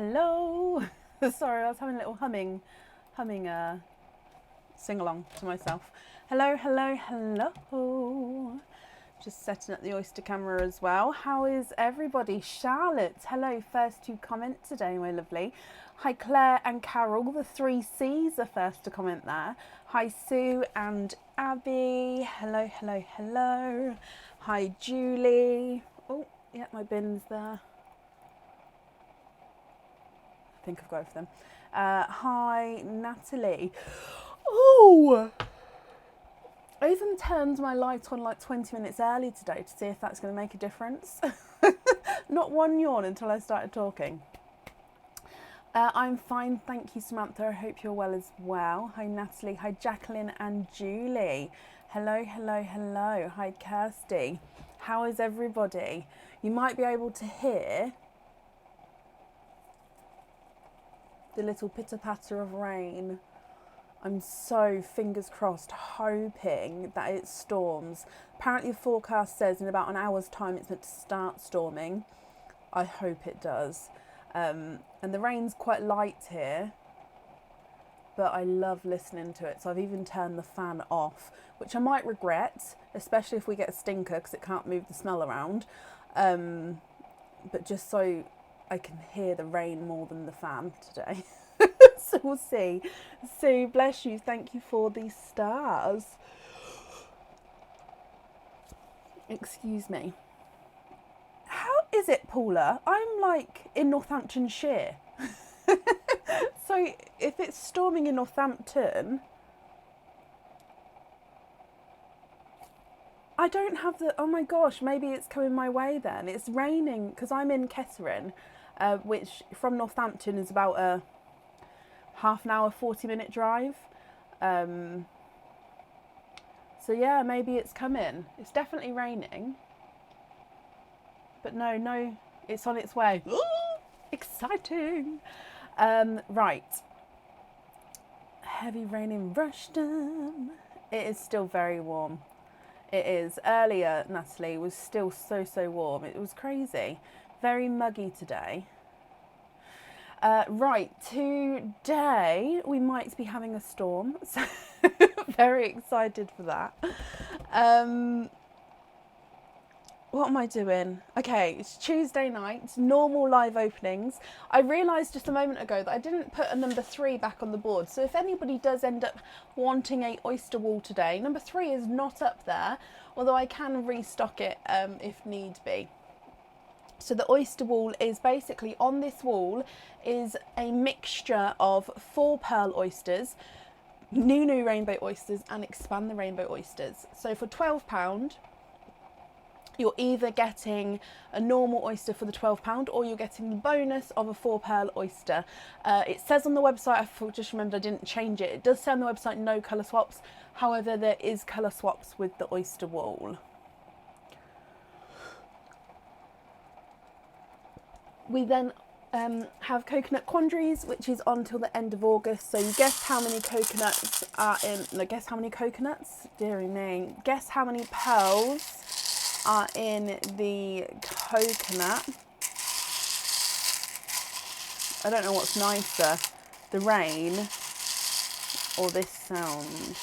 Hello. Sorry, I was having a little humming sing along to myself. Hello, hello, hello. Just setting up the Oyster camera as well. How is everybody? Charlotte, hello. First to comment today, my lovely. Hi, Claire and Carol. The 3 C's are first to comment there. Hi, Sue and Abby. Hello, hello, hello. Hi, Julie. Oh, yeah, my bin's there. I think I've got everything. Hi, Natalie. Oh! I even turned my light on like 20 minutes early today to see if that's going to make a difference. Not one yawn until I started talking. I'm fine, thank you, Samantha. I hope you're well as well. Hi, Natalie. Hi, Jacqueline and Julie. Hello, hello, hello. Hi, Kirsty. How is everybody? You might be able to hear the little pitter-patter of rain. I'm so, fingers crossed, hoping that it storms. Apparently the forecast says in about an hour's time it's meant to start storming. I hope it does. And the rain's quite light here, but I love listening to it. So I've even turned the fan off, which I might regret, especially if we get a stinker because it can't move the smell around. But just so I can hear the rain more than the fan today. So we'll see. Sue, bless you. Thank you for the stars. Excuse me. How is it, Paula? I'm like in Northamptonshire. So if it's storming in Northampton, I don't have the... Oh my gosh, maybe it's coming my way then. It's raining because I'm in Kettering, which from Northampton is about a half an hour, 40-minute drive. So yeah, maybe it's coming. It's definitely raining. But no, it's on its way. Exciting. Right. Heavy rain in Rushden. It is still very warm. It is. Earlier, Natalie, was still so warm. It was crazy. Very muggy today. Right, today we might be having a storm, so very excited for that. What am I doing? Okay, it's Tuesday night, normal live openings. I realised just a moment ago that I didn't put a number 3 back on the board, so if anybody does end up wanting a oyster wall today, number 3 is not up there, although I can restock it if need be. So the oyster wall is basically, on this wall is a mixture of 4 pearl oysters, new rainbow oysters and expand the rainbow oysters. So for £12, you're either getting a normal oyster for the £12 or you're getting the bonus of a 4 pearl oyster. It says on the website, I just remembered I didn't change it. It does say on the website no colour swaps. However, there is colour swaps with the oyster wall. We then have coconut quandaries, which is on till the end of August. So you guess how many coconuts are in, no, guess how many coconuts? Deary me. Guess how many pearls are in the coconut. I don't know what's nicer, the rain or this sound.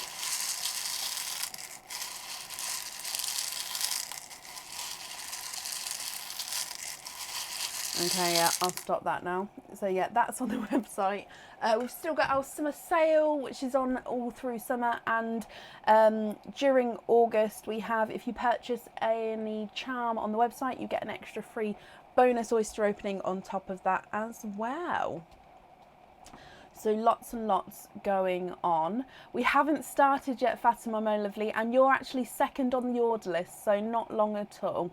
Okay, yeah, I'll stop that now. So yeah, that's on the website. We've still got our summer sale, which is on all through summer, and during August we have, if you purchase any charm on the website, you get an extra free bonus oyster opening on top of that as well. So lots and lots going on. We haven't started yet, Fatima, my lovely, and you're actually second on the order list, so not long at all.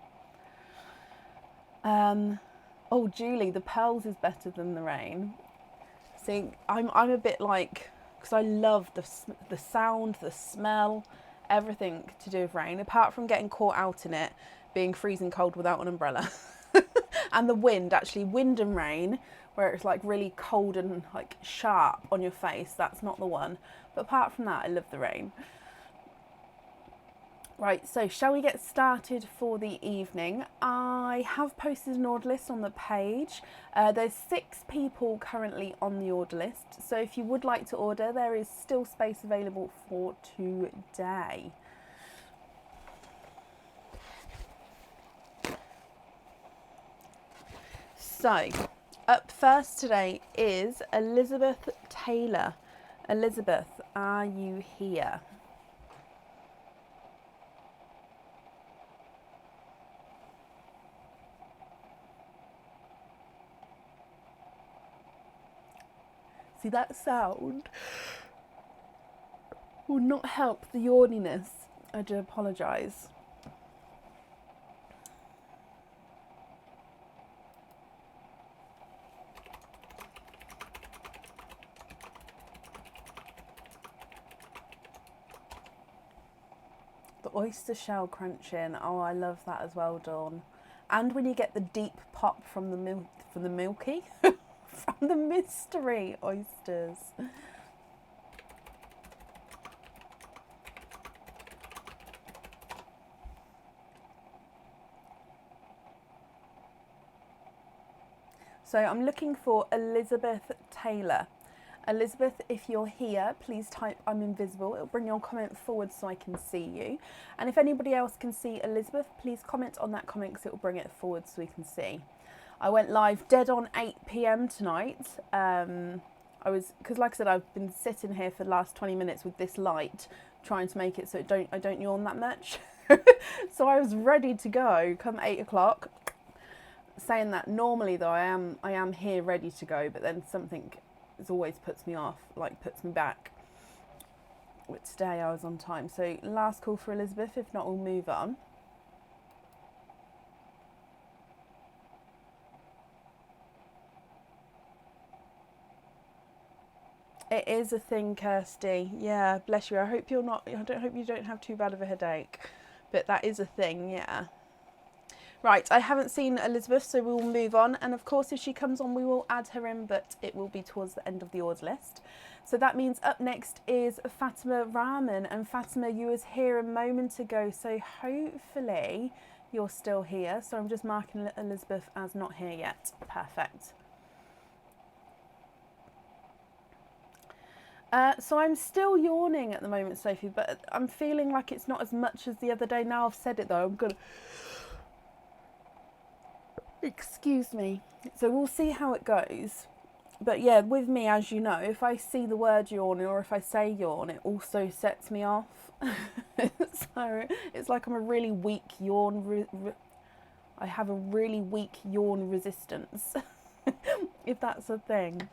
Oh, Julie, the pearls is better than the rain. See, I'm a bit like, because I love the sound, the smell, everything to do with rain, apart from getting caught out in it, being freezing cold without an umbrella. And the wind, actually, wind and rain, where it's like really cold and like sharp on your face, that's not the one. But apart from that, I love the rain. Right, so shall we get started for the evening? I have posted an order list on the page. There's 6 people currently on the order list, so if you would like to order, there is still space available for today. So, up first today is Elizabeth Taylor. Elizabeth, are you here? See, that sound will not help the yawniness. I do apologise. The oyster shell crunching. Oh, I love that as well, Dawn. And when you get the deep pop from the milky, from the mystery oysters. So I'm looking for Elizabeth Taylor. Elizabeth, if you're here, please type I'm invisible. It'll bring your comment forward so I can see you. And if anybody else can see Elizabeth, please comment on that comment because it will bring it forward so we can see. I went live dead on 8 p.m. tonight. Because like I said, I've been sitting here for the last 20 minutes with this light, trying to make it so I don't yawn that much. So I was ready to go come 8 o'clock. Saying that, normally though, I am here ready to go, but then something always puts me off, like puts me back. But today I was on time. So last call for Elizabeth, if not we'll move on. It is a thing, Kirsty. Yeah, bless you. I hope you don't have too bad of a headache. But that is a thing, yeah. Right, I haven't seen Elizabeth, so we will move on. And of course, if she comes on, we will add her in, but it will be towards the end of the order list. So that means up next is Fatima Rahman. And Fatima, you was here a moment ago, so hopefully you're still here. So I'm just marking Elizabeth as not here yet. Perfect. So I'm still yawning at the moment, Sophie, but I'm feeling like it's not as much as the other day. Now I've said it though, I'm gonna... Excuse me. So we'll see how it goes. But yeah, with me, as you know, if I see the word yawn or if I say yawn, it also sets me off. So it's like I'm a really weak yawn. I have a really weak yawn resistance, if that's a thing.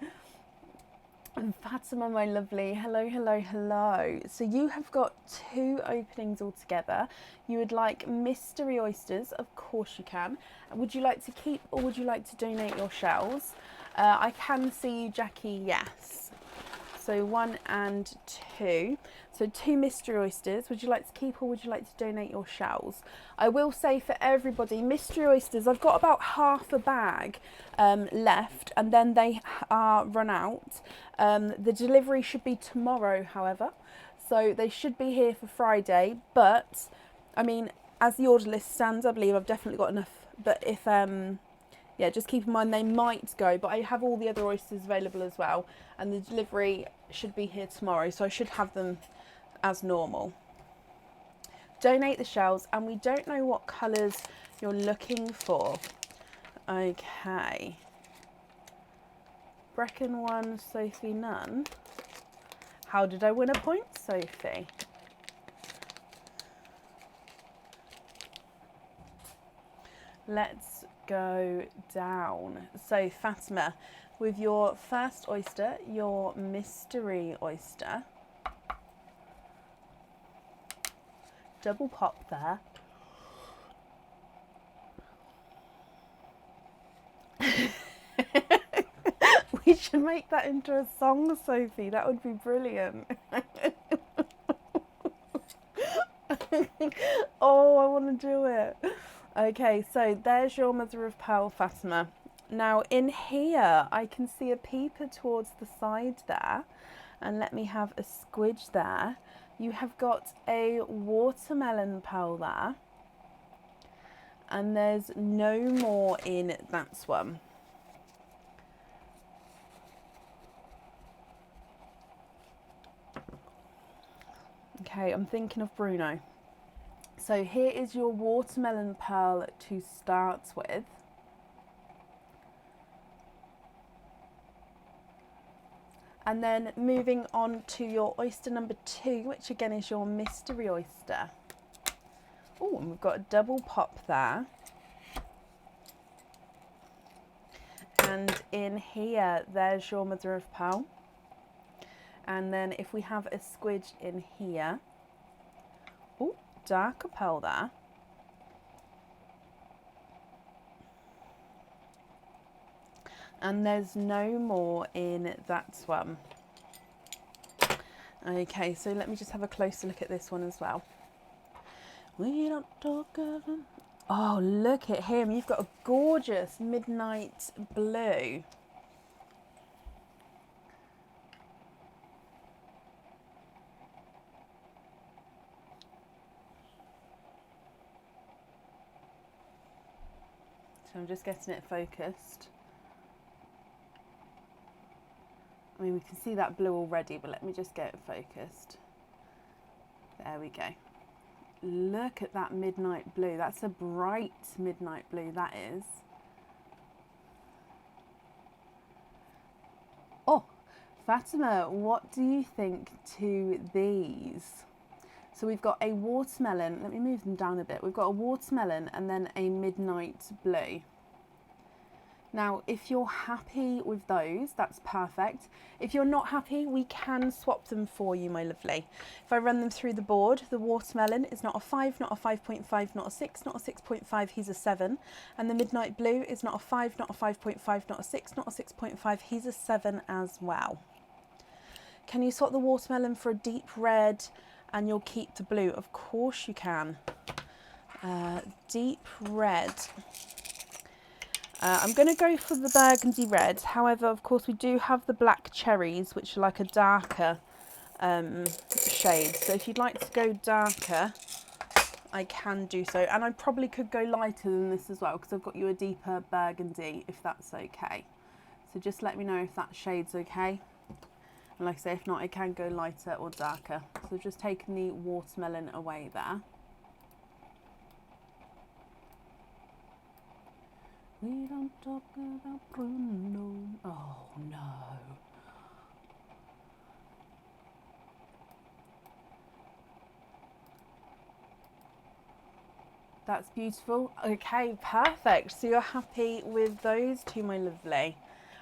And Fatima, my lovely, hello, hello, hello. So you have got 2 openings altogether. You would like mystery oysters, of course you can. Would you like to keep or would you like to donate your shells? I can see you, Jackie, yes. So 1 and 2. So 2 mystery oysters. Would you like to keep or would you like to donate your shells? I will say for everybody, mystery oysters, I've got about half a bag left and then they are run out. The delivery should be tomorrow, however. So they should be here for Friday. But, I mean, as the order list stands, I believe I've definitely got enough. But if... yeah, just keep in mind they might go, but I have all the other oysters available as well, and the delivery should be here tomorrow, so I should have them as normal. Donate the shells, and we don't know what colours you're looking for. Okay. Brecken 1, Sophie none. How did I win a point, Sophie? Let's go down. So Fatima, with your first oyster, your mystery oyster, double pop there. We should make that into a song, Sophie. That would be brilliant. Oh, I want to do it. Okay, so there's your mother of pearl, Fatima. Now in here, I can see a peeper towards the side there. And let me have a squidge there. You have got a watermelon pearl there. And there's no more in that one. Okay, I'm thinking of Bruno. So here is your watermelon pearl to start with. And then moving on to your oyster number 2, which again is your mystery oyster. Oh, and we've got a double pop there. And in here, there's your mother of pearl. And then if we have a squidge in here, oh, darker pearl there. And there's no more in that one. Okay, so let me just have a closer look at this one as well. We don't talk of them. Oh, look at him. You've got a gorgeous midnight blue. So I'm just getting it focused. I mean, we can see that blue already, but let me just get it focused. There we go. Look at that midnight blue. That's a bright midnight blue, that is. Oh, Fatima, what do you think to these? So we've got a watermelon. Let me move them down a bit. We've got a watermelon and then a midnight blue. Now, if you're happy with those, that's perfect. If you're not happy, we can swap them for you, my lovely. If I run them through the board, the watermelon is not a 5, not a 5.5, not a 6, not a 6.5, he's a 7. And the midnight blue is not a 5, not a 5.5, not a 6, not a 6.5, he's a 7 as well. Can you swap the watermelon for a deep red and you'll keep the blue? Of course you can. Deep red. I'm going to go for the burgundy red. However, of course, we do have the black cherries, which are like a darker shade. So if you'd like to go darker, I can do so. And I probably could go lighter than this as well, because I've got you a deeper burgundy, if that's okay. So just let me know if that shade's okay. And like I say, if not, I can go lighter or darker. So just taking the watermelon away there. We don't talk about Bruno. Oh no. That's beautiful. Okay, perfect. So you're happy with those two, my lovely.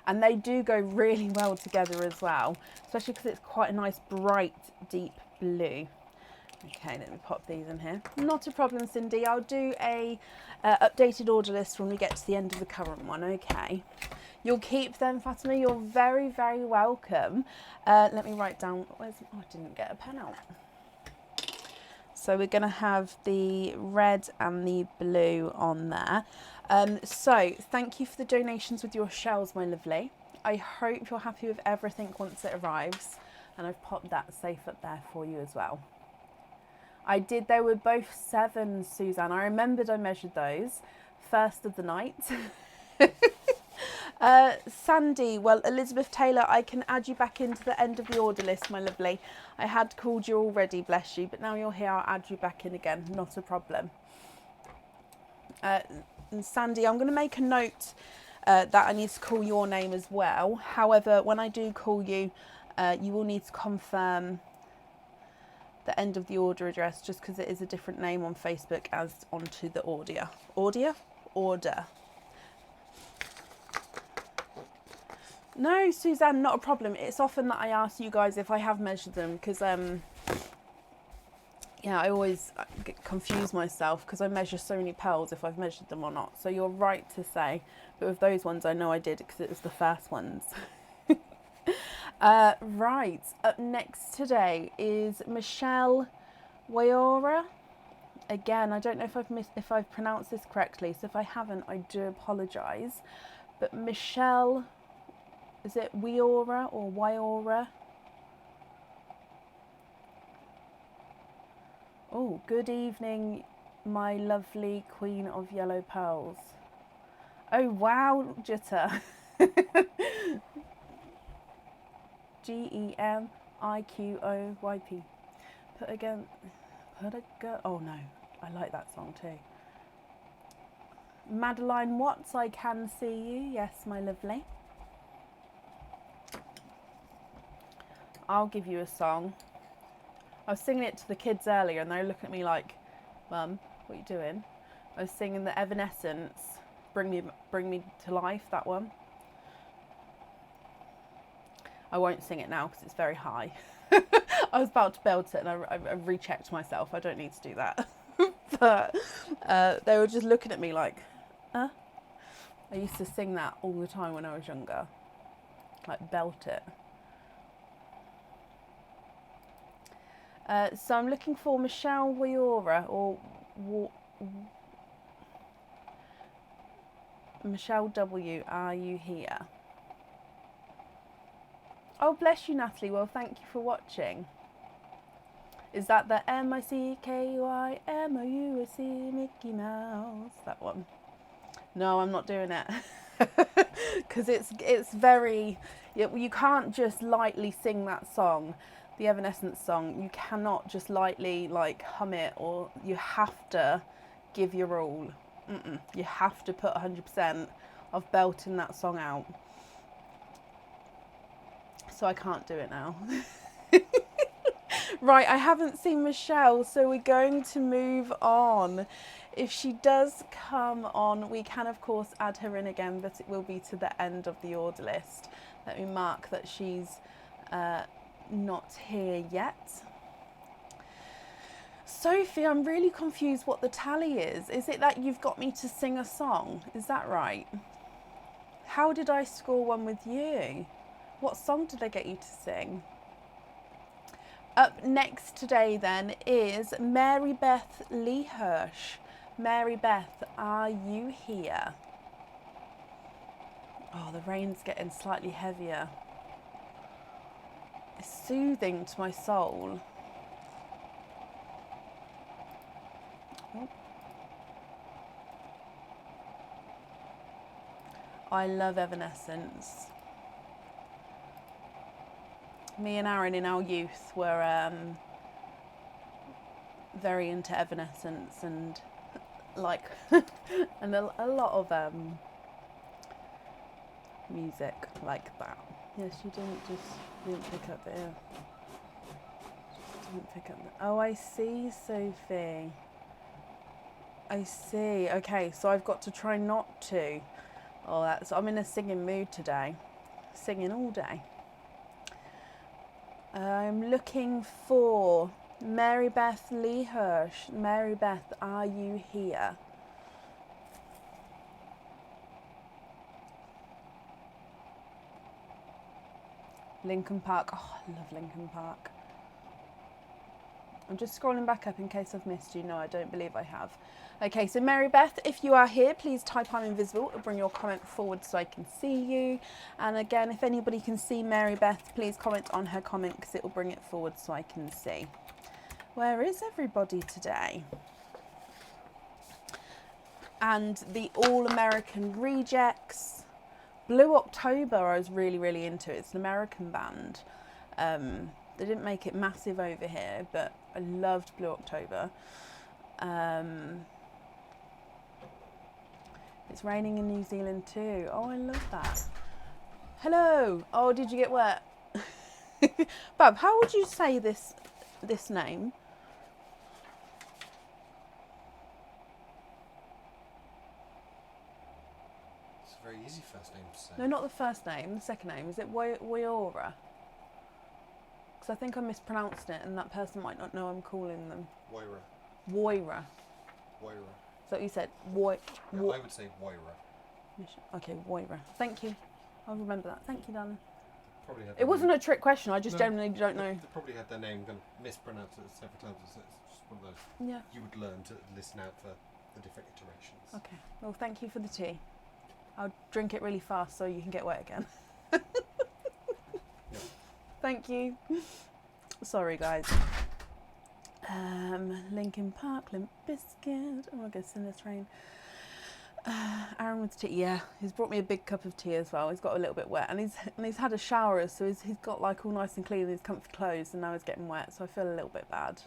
And they do go really well together as well, especially because it's quite a nice bright deep blue. Okay, let me pop these in here. Not a problem, Cindy. I'll do a updated order list when we get to the end of the current one, okay? You'll keep them, Fatima. You're very, very welcome. Let me write down, oh, I didn't get a pen out. So we're going to have the red and the blue on there. So thank you for the donations with your shells, my lovely. I hope you're happy with everything once it arrives. And I've popped that safe up there for you as well. I did, they were both 7, Suzanne. I remembered I measured those. First of the night. Sandy, well, Elizabeth Taylor, I can add you back into the end of the order list, my lovely. I had called you already, bless you, but now you're here, I'll add you back in again, not a problem. And Sandy, I'm going to make a note that I need to call your name as well. However, when I do call you, you will need to confirm the end of the order address, just because it is a different name on Facebook as onto the order. Order. No, Suzanne, not a problem. It's often that I ask you guys if I have measured them, because yeah, I always confuse myself because I measure so many pearls if I've measured them or not. So you're right to say, but with those ones I know I did because it was the first ones. Right, up next today is Michelle Wayora. Again, I don't know if I've pronounced this correctly, so if I haven't, I do apologise. But Michelle, is it Wayora or Wayora? Oh, good evening, my lovely queen of yellow pearls. Oh, wow, Jitter. GEMIQOYP. Put a girl. Oh no, I like that song too. Madeline Watts, I can see you. Yes, my lovely. I'll give you a song. I was singing it to the kids earlier and they were looking at me like, Mum, what are you doing? I was singing the Evanescence, Bring Me to Life, that one. I won't sing it now because it's very high. I was about to belt it and I rechecked myself. I don't need to do that. But they were just looking at me like, huh? I used to sing that all the time when I was younger. Like belt it. So I'm looking for Michelle Wiora or Michelle W. Are you here? Oh, bless you, Natalie. Well, thank you for watching. Is that the MICKYMOUSE Mickey Mouse? That one? No, I'm not doing it. Because it's very... You can't just lightly sing that song. The Evanescence song. You cannot just lightly like hum it, or you have to give your all. You have to put 100% of belting that song out. So I can't do it now. Right, I haven't seen Michelle, so we're going to move on. If she does come on, we can of course add her in again, but it will be to the end of the order list. Let me mark that she's not here yet. Sophie, I'm really confused what the tally is. Is it that you've got me to sing a song? Is that right? How did I score one with you? What song did I get you to sing? Up next today then is Mary Beth Lee Hirsch. Mary Beth, are you here? Oh, the rain's getting slightly heavier. It's soothing to my soul. Oh. I love Evanescence. Me and Aaron in our youth were very into Evanescence and like and a lot of music like that. Yes, you didn't pick up the ear. Didn't pick up the, oh, I see, Sophie. I see. Okay, so I've got to try not to. Oh, I'm in a singing mood today. Singing all day. I'm looking for Mary Beth Lee Hirsch. Mary Beth, are you here? Lincoln Park. Oh, I love Lincoln Park. I'm just scrolling back up in case I've missed you. No, I don't believe I have. Okay, so Mary Beth, if you are here, please type I'm invisible or bring your comment forward so I can see you. And again, if anybody can see Mary Beth, please comment on her comment because it will bring it forward so I can see. Where is everybody today? And the All-American Rejects. Blue October I was really, really into. It's an American band. They didn't make it massive over here, but I loved Blue October. It's raining in New Zealand too. Oh, I love that. Hello. Oh, did you get wet? Bub, how would you say this name? It's a very easy first name to say. No, not the first name. The second name. Is it Wiora? Because I think I mispronounced it, and that person might not know I'm calling them. Woira. Woira. Woira. So you said Yeah, I would say Woira. Okay, Woira. Thank you. I'll remember that. Thank you, darling. It wasn't a trick question. I just generally don't know. They probably had their name mispronounced it several times. So it's just one of those. Yeah. You would learn to listen out for the different iterations. Okay. Well, thank you for the tea. I'll drink it really fast so you can get wet again. Yeah. Thank you. Sorry, guys. Linkin Park, Limp Bizkit. Oh my goodness, in this rain. Aaron with tea. Yeah, he's brought me a big cup of tea as well. He's got a little bit wet, and he's had a shower, so he's got like all nice and clean in his comfy clothes, and now he's getting wet. So I feel a little bit bad.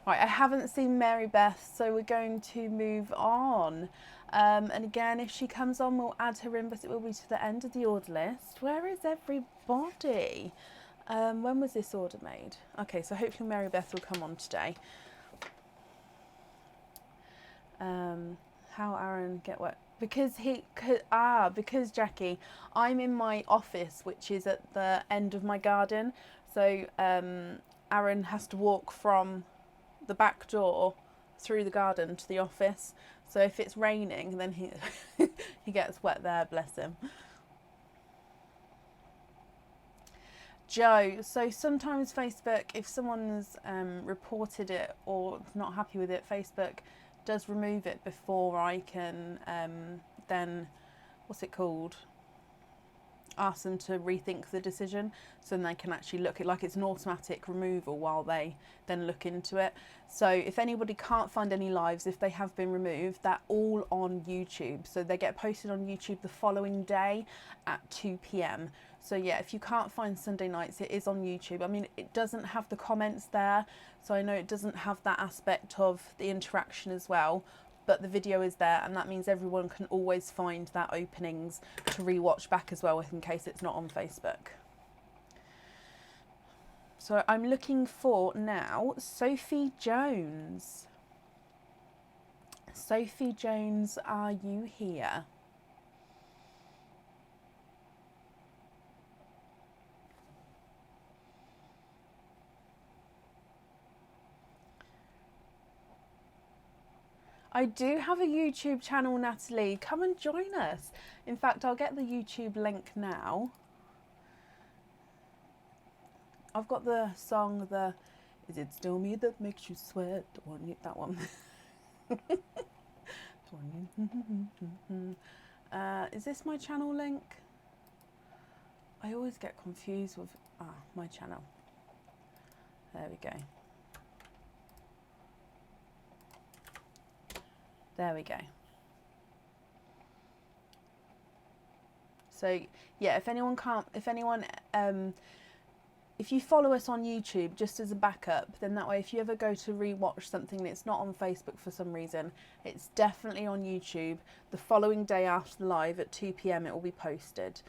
Right, I haven't seen Mary Beth, so we're going to move on. And again, if she comes on, we'll add her in, but it will be to the end of the order list. Where is everybody? When was this order made? Okay, so hopefully Mary Beth will come on today. How Aaron get wet? Because Jackie, I'm in my office, which is at the end of my garden. So Aaron has to walk from the back door through the garden to the office. So if it's raining, then he he gets wet there, bless him. Joe, so sometimes Facebook, if someone's reported it or not happy with it, Facebook does remove it before I can then, what's it called? Ask them to rethink the decision, so then they can actually look at, like, it's an automatic removal while they then look into it. So if anybody can't find any lives, if they have been removed, they're all on YouTube, so they get posted on YouTube the following day at 2 p.m. So yeah, if you can't find Sunday nights, it is on YouTube. I mean, it doesn't have the comments there, so I know it doesn't have that aspect of the interaction as well, but the video is there, and that means everyone can always find that openings to rewatch back as well, in case it's not on Facebook. So I'm looking for now Sophie Jones. Sophie Jones, are you here? I do have a YouTube channel, Natalie. Come and join us. In fact, I'll get the YouTube link now. I've got the song, Is It Still Me That Makes You Sweat? That one. Is this my channel link? I always get confused with my channel. There we go. There we go. So yeah, if you follow us on YouTube just as a backup, then that way if you ever go to rewatch something that's not on Facebook for some reason, it's definitely on YouTube. The following day after the live at 2 p.m. it will be posted.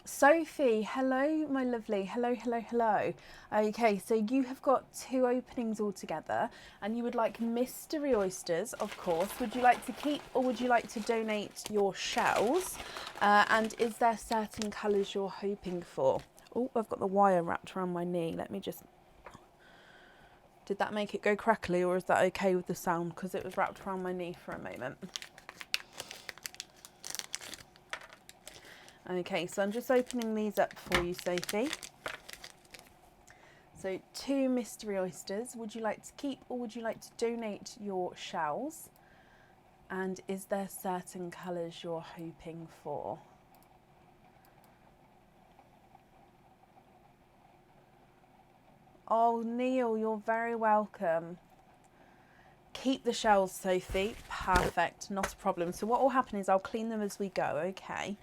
Sophie, hello my lovely, hello. Okay, so you have got 2 openings altogether, and you would like mystery oysters, of course. Would you like to keep, or would you like to donate your shells? And is there certain colours you're hoping for? Oh, I've got the wire wrapped around my knee. Let me just... Did that make it go crackly, or is that okay with the sound? Because it was wrapped around my knee for a moment. Okay, so I'm just opening these up for you, Sophie. So 2 mystery oysters. Would you like to keep, or would you like to donate your shells? And is there certain colours you're hoping for? Oh, Neil, you're very welcome. Keep the shells, Sophie. Perfect, not a problem. So what will happen is I'll clean them as we go, okay?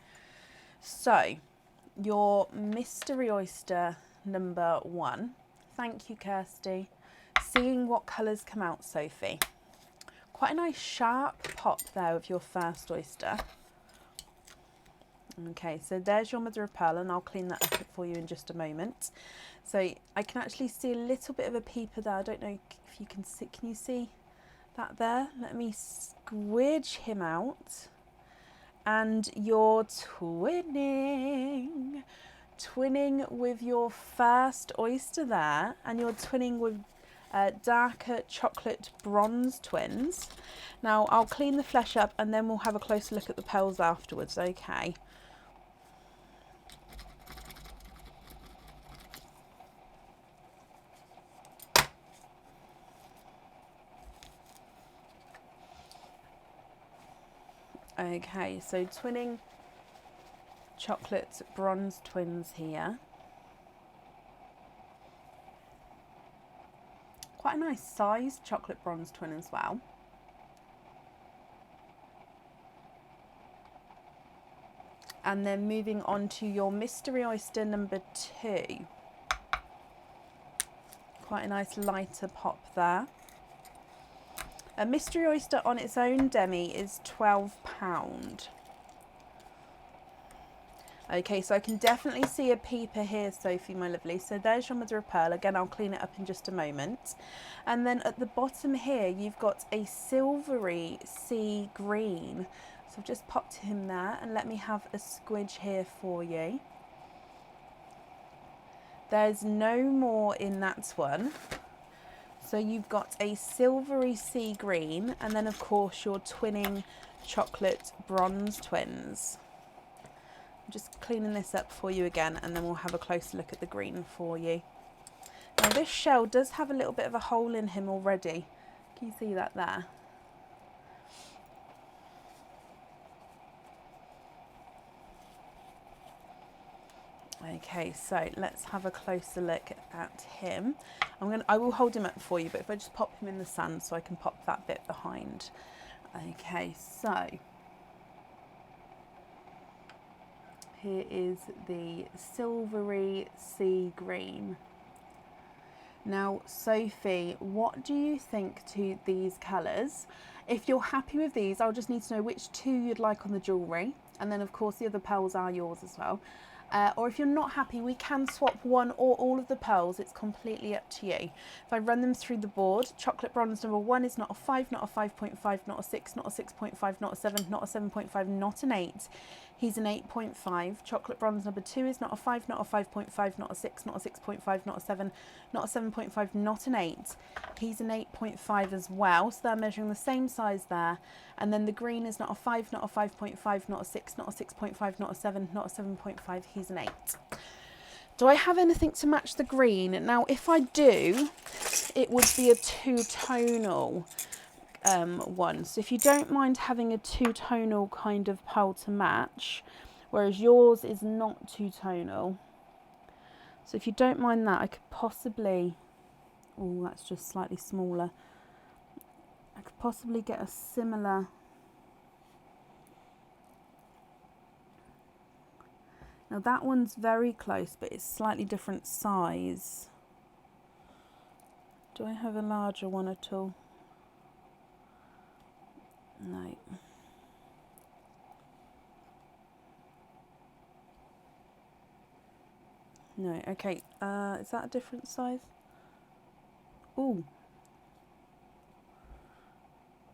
So, your mystery oyster number 1. Thank you, Kirsty. Seeing what colours come out, Sophie. Quite a nice sharp pop there with your first oyster. Okay, so there's your mother of pearl, and I'll clean that up for you in just a moment. So I can actually see a little bit of a peeper there. I don't know if you can see. Can you see that there? Let me squidge him out. And you're twinning with your first oyster there, and you're twinning with darker chocolate bronze twins. Now I'll clean the flesh up, and then we'll have a closer look at the pearls afterwards, okay? Okay, so twinning chocolate bronze twins here. Quite a nice sized chocolate bronze twin as well. And then moving on to your mystery oyster number 2. Quite a nice lighter pop there. A mystery oyster on its own demi is £12. Okay, so I can definitely see a peeper here, Sophie, my lovely. So there's your mother of pearl. Again, I'll clean it up in just a moment. And then at the bottom here, you've got a silvery sea green. So I've just popped him there, and let me have a squidge here for you. There's no more in that one. So you've got a silvery sea green, and then of course your twinning chocolate bronze twins. I'm just cleaning this up for you again, and then we'll have a closer look at the green for you. Now this shell does have a little bit of a hole in him already. Can you see that there? Okay, so let's have a closer look at him. I will hold him up for you, but if I just pop him in the sand so I can pop that bit behind. Okay, so here is the silvery sea green. Now, Sophie, what do you think to these colours? If you're happy with these, I'll just need to know which 2 you'd like on the jewellery. And then, of course, the other pearls are yours as well. Or if you're not happy, we can swap one or all of the pearls. It's completely up to you. If I run them through the board, chocolate bronze number 1 is not a 5, not a 5.5, not a 6, not a 6.5, not a 7, not a 7.5, not an 8. He's an 8.5. Chocolate bronze number 2 is not a 5, not a 5.5, not a 6, not a 6.5, not a 7, not a 7.5, not an 8. He's an 8.5 as well. So they're measuring the same size there. And then the green is not a 5, not a 5.5, not a 6, not a 6.5, not a 7, not a 7.5. He's an 8. Do I have anything to match the green? Now, if I do, it would be a two-tonal one. So if you don't mind having a two-tonal kind of pearl to match, whereas yours is not two-tonal. So if you don't mind that, I could possibly... Oh, that's just slightly smaller. I could possibly get a similar... Now that one's very close, but it's slightly different size. Do I have a larger one at all? No. No, okay. Is that a different size? Ooh.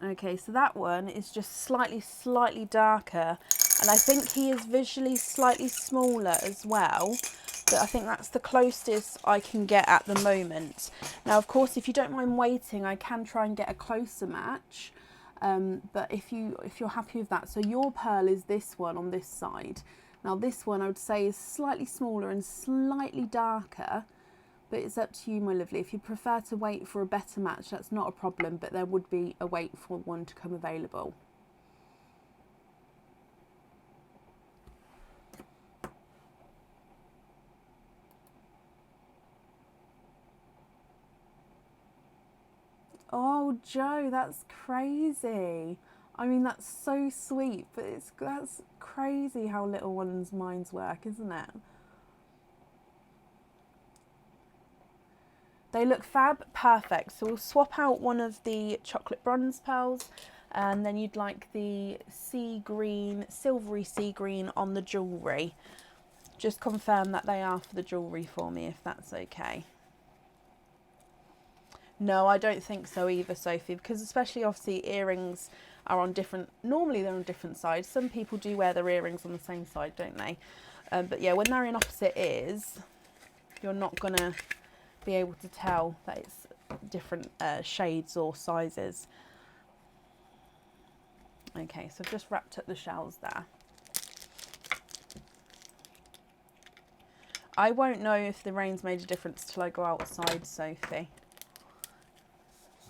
Okay, so that one is just slightly darker. And I think he is visually slightly smaller as well. But I think that's the closest I can get at the moment. Now, of course, if you don't mind waiting, I can try and get a closer match. But if you're happy with that, so your pearl is this one on this side. Now this one I would say is slightly smaller and slightly darker, but it's up to you, my lovely. If you prefer to wait for a better match, that's not a problem, but there would be a wait for one to come available. Oh, Joe, that's crazy. I mean, that's so sweet, but that's crazy how little one's minds work, isn't it? They look fab, perfect. So we'll swap out one of the chocolate bronze pearls, and then you'd like the sea green, silvery sea green on the jewellery. Just confirm that they are for the jewellery for me, if that's okay. No, I don't think so either, Sophie, because especially obviously earrings are on different, normally they're on different sides. Some people do wear their earrings on the same side, don't they? But yeah, when they're in opposite ears, you're not going to be able to tell that it's different shades or sizes. Okay, so I've just wrapped up the shells there. I won't know if the rain's made a difference till I go outside, Sophie.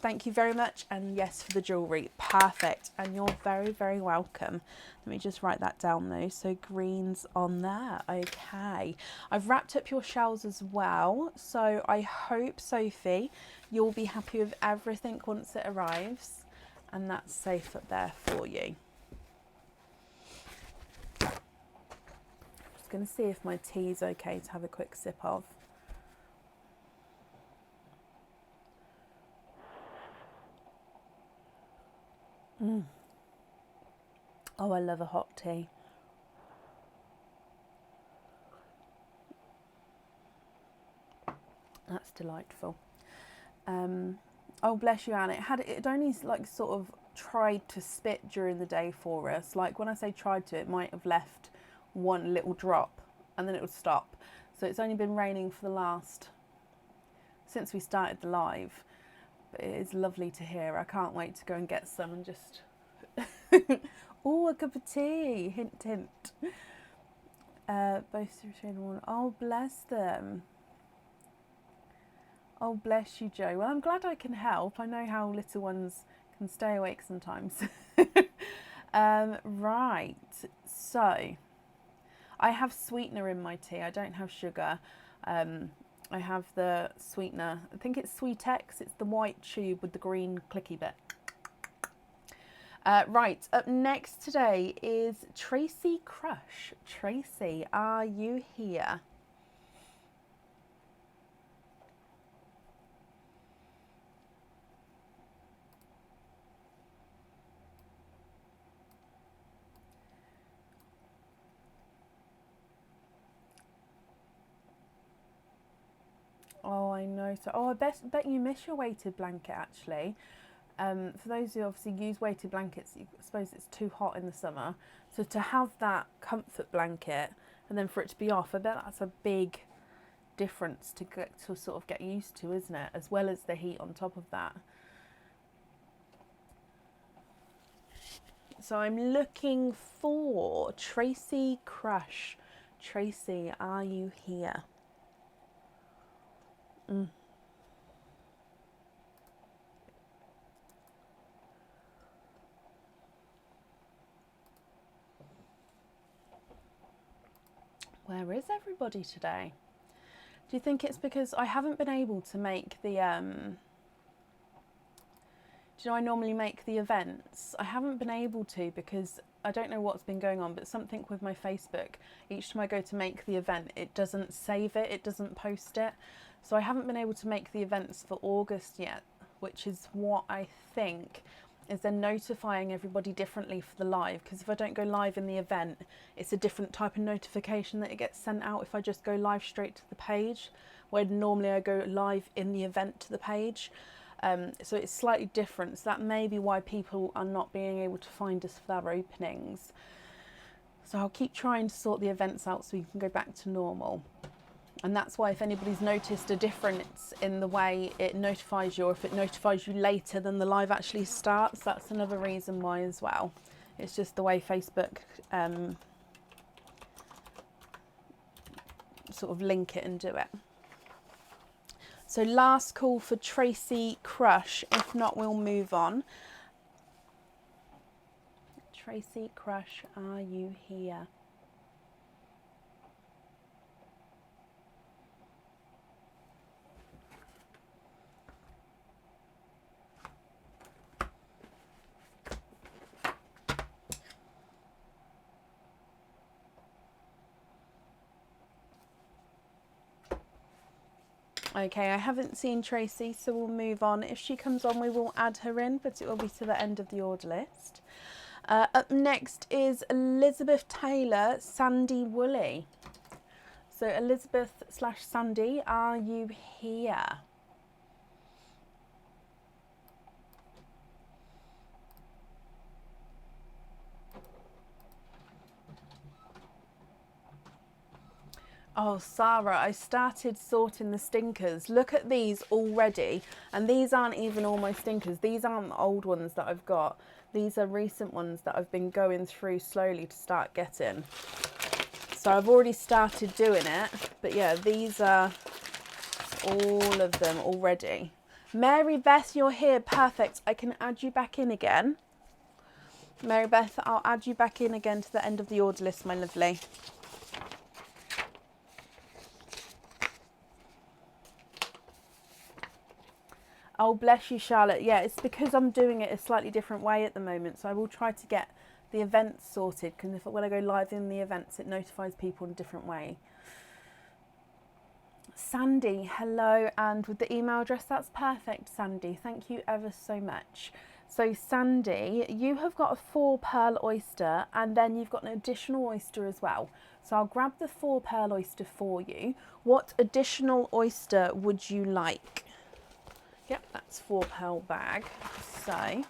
thank you very much. And yes, for the jewellery. Perfect. And you're very, very welcome. Let me just write that down though. So greens on there. Okay. I've wrapped up your shells as well. So I hope, Sophie, you'll be happy with everything once it arrives. And that's safe up there for you. Just going to see if my tea's okay to have a quick sip of. Oh, I love a hot tea. That's delightful. Oh, bless you, Anne. It only like sort of tried to spit during the day for us. Like when I say tried to, it might have left one little drop and then it would stop. So it's only been raining for the last, since we started the live. But it is lovely to hear. I can't wait to go and get some and just, oh, a cup of tea, hint, hint. Both 3 and 1. Oh, bless them. Oh, bless you, Joe. Well, I'm glad I can help. I know how little ones can stay awake sometimes. Right, so I have sweetener in my tea. I don't have sugar. I have the sweetener. I think it's Sweet X. It's the white tube with the green clicky bit. Right, up next today is Tracy Crush. Tracy, are you here? Oh, I know. So, oh, I bet you miss your weighted blanket actually. For those who obviously use weighted blankets, I suppose it's too hot in the summer. So to have that comfort blanket and then for it to be off, I bet that's a big difference to sort of get used to, isn't it? As well as the heat on top of that. So I'm looking for Tracy Crush. Tracy, are you here? Where is everybody today? Do you think it's because I haven't been able to make the, do you know I normally make the events? I haven't been able to because I don't know what's been going on, but something with my Facebook, each time I go to make the event, it doesn't save it, it doesn't post it. So I haven't been able to make the events for August yet, which is what I think is then notifying everybody differently for the live, because if I don't go live in the event, it's a different type of notification that it gets sent out if I just go live straight to the page, where normally I go live in the event to the page. So it's slightly different. So that may be why people are not being able to find us for our openings. So I'll keep trying to sort the events out so we can go back to normal. And that's why if anybody's noticed a difference in the way it notifies you, or if it notifies you later than the live actually starts, that's another reason why as well. It's just the way Facebook sort of link it and do it. So last call for Tracy Crush. If not, we'll move on. Tracy Crush, are you here? Okay, I haven't seen Tracy, so we'll move on. If she comes on, we will add her in, but it will be to the end of the order list. Up next is Elizabeth Taylor, Sandy Woolley. So Elizabeth/Sandy, are you here? Oh, Sarah, I started sorting the stinkers. Look at these already. And these aren't even all my stinkers. These aren't the old ones that I've got. These are recent ones that I've been going through slowly to start getting. So I've already started doing it. But yeah, these are all of them already. Mary Beth, you're here. Perfect. I can add you back in again. Mary Beth, I'll add you back in again to the end of the order list, my lovely. Oh, bless you, Charlotte. Yeah, it's because I'm doing it a slightly different way at the moment. So I will try to get the events sorted, because when I go live in the events, it notifies people in a different way. Sandy, hello. And with the email address, that's perfect, Sandy. Thank you ever so much. So Sandy, you have got a 4 pearl oyster, and then you've got an additional oyster as well. So I'll grab the 4 pearl oyster for you. What additional oyster would you like? Yep, that's 4 pearl bag. So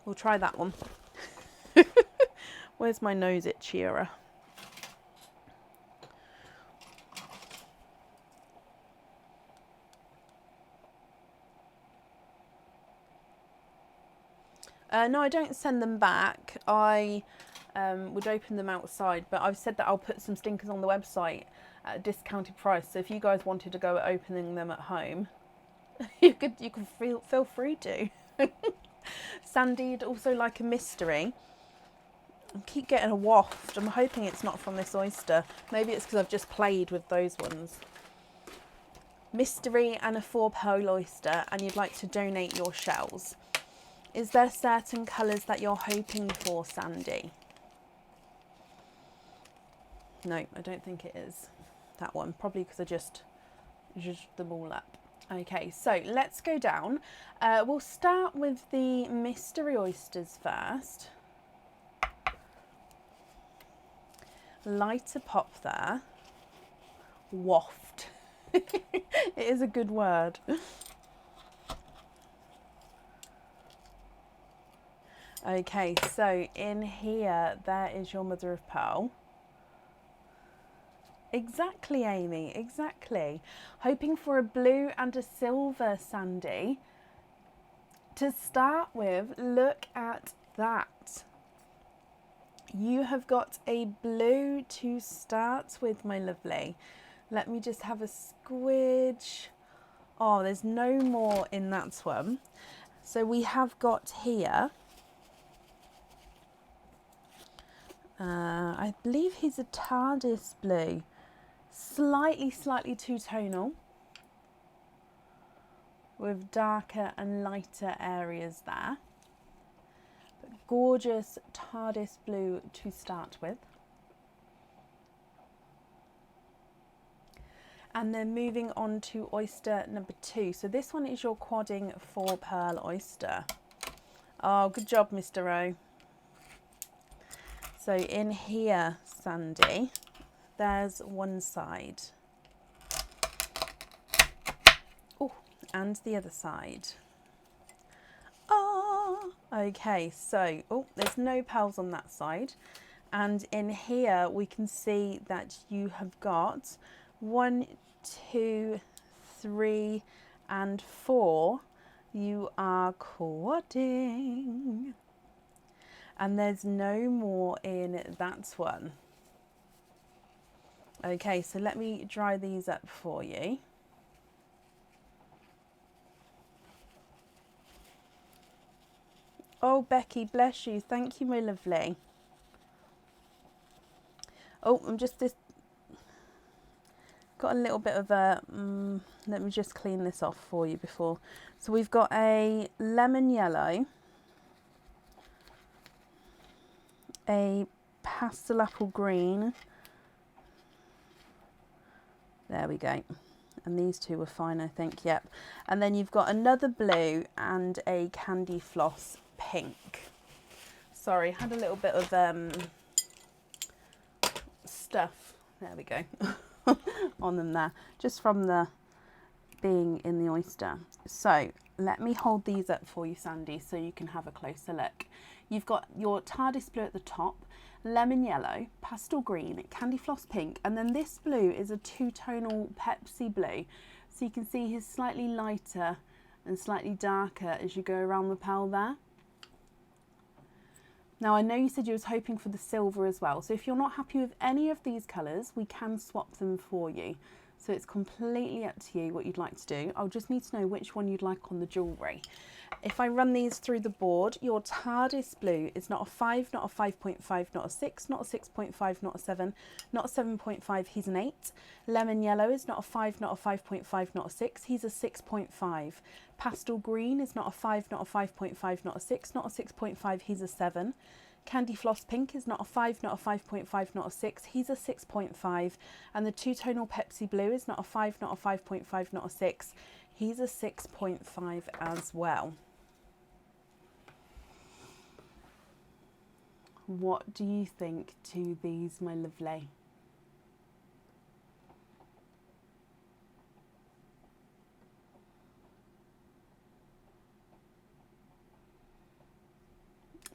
we'll try that one. Where's my nose itchier? No, I don't send them back. I would open them outside, but I've said that I'll put some stickers on the website at a discounted price. So if you guys wanted to go opening them at home, you could feel free to. Sandy, you'd also like a mystery. I keep getting a waft. I'm hoping it's not from this oyster. Maybe it's because I've just played with those ones. Mystery and a 4 pearl oyster, and you'd like to donate your shells. Is there certain colours that you're hoping for, Sandy? No, I don't think it is that one. Probably because I just zhuzhed them all up. Okay, so let's go down. We'll start with the mystery oysters first. Lighter pop there. Waft. It is a good word. Okay, so in here, there is your mother of pearl. Exactly, Amy, exactly. Hoping for a blue and a silver, Sandy. To start with, look at that. You have got a blue to start with, my lovely. Let me just have a squidge. Oh, there's no more in that one. So we have got here, I believe he's a TARDIS blue. Slightly two-tonal, with darker and lighter areas there. But gorgeous TARDIS blue to start with. And then moving on to oyster number 2. So this one is your quadding 4 pearl oyster. Oh, good job, Mr. O. So in here, Sandy, there's one side. Oh, and the other side. Oh, okay, so, oh, there's no pearls on that side. And in here, we can see that you have got 1, 2, 3, and 4. You are quadding. And there's no more in that one. Okay, so let me dry these up for you. Oh, Becky, bless you. Thank you, my lovely. Oh, I'm just got a little bit of a, let me just clean this off for you before. So we've got a lemon yellow, a pastel apple green. There we go. And these two were fine, I think, yep. And then you've got another blue and a candy floss pink. Sorry, had a little bit of stuff, there we go, on them there, just from the being in the oyster. So let me hold these up for you, Sandy, so you can have a closer look. You've got your TARDIS blue at the top, lemon yellow, pastel green, candy floss pink, and then this blue is a two-tonal Pepsi blue. So you can see he's slightly lighter and slightly darker as you go around the pearl there. Now I know you said you was hoping for the silver as well, so if you're not happy with any of these colours, we can swap them for you. So it's completely up to you what you'd like to do. I'll just need to know which one you'd like on the jewellery. If I run these through the board, your TARDIS blue is not a 5, not a 5.5, not a 6, not a 6.5, not a 7, not a 7.5, he's an 8. Lemon yellow is not a 5, not a 5.5, not a 6, he's a 6.5. Pastel green is not a 5, not a 5.5, not a 6, not a 6.5, he's a 7. Candy floss pink is not a 5, not a 5.5, not a 6, he's a 6.5. And the two-tonal Pepsi blue is not a 5, not a 5.5, not a 6, he's a 6.5 as well. What do you think to these, my lovely?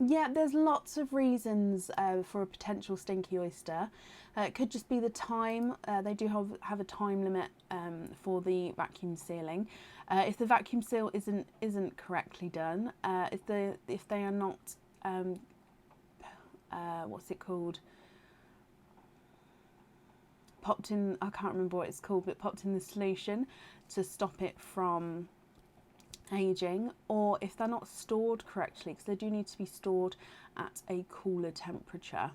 Yeah, there's lots of reasons for a potential stinky oyster. It could just be the time. They do have a time limit for the vacuum sealing. If the vacuum seal isn't correctly done, if they are not what's it called? Popped in, I can't remember what it's called, but popped in the solution to stop it from aging, or if they're not stored correctly, because they do need to be stored at a cooler temperature.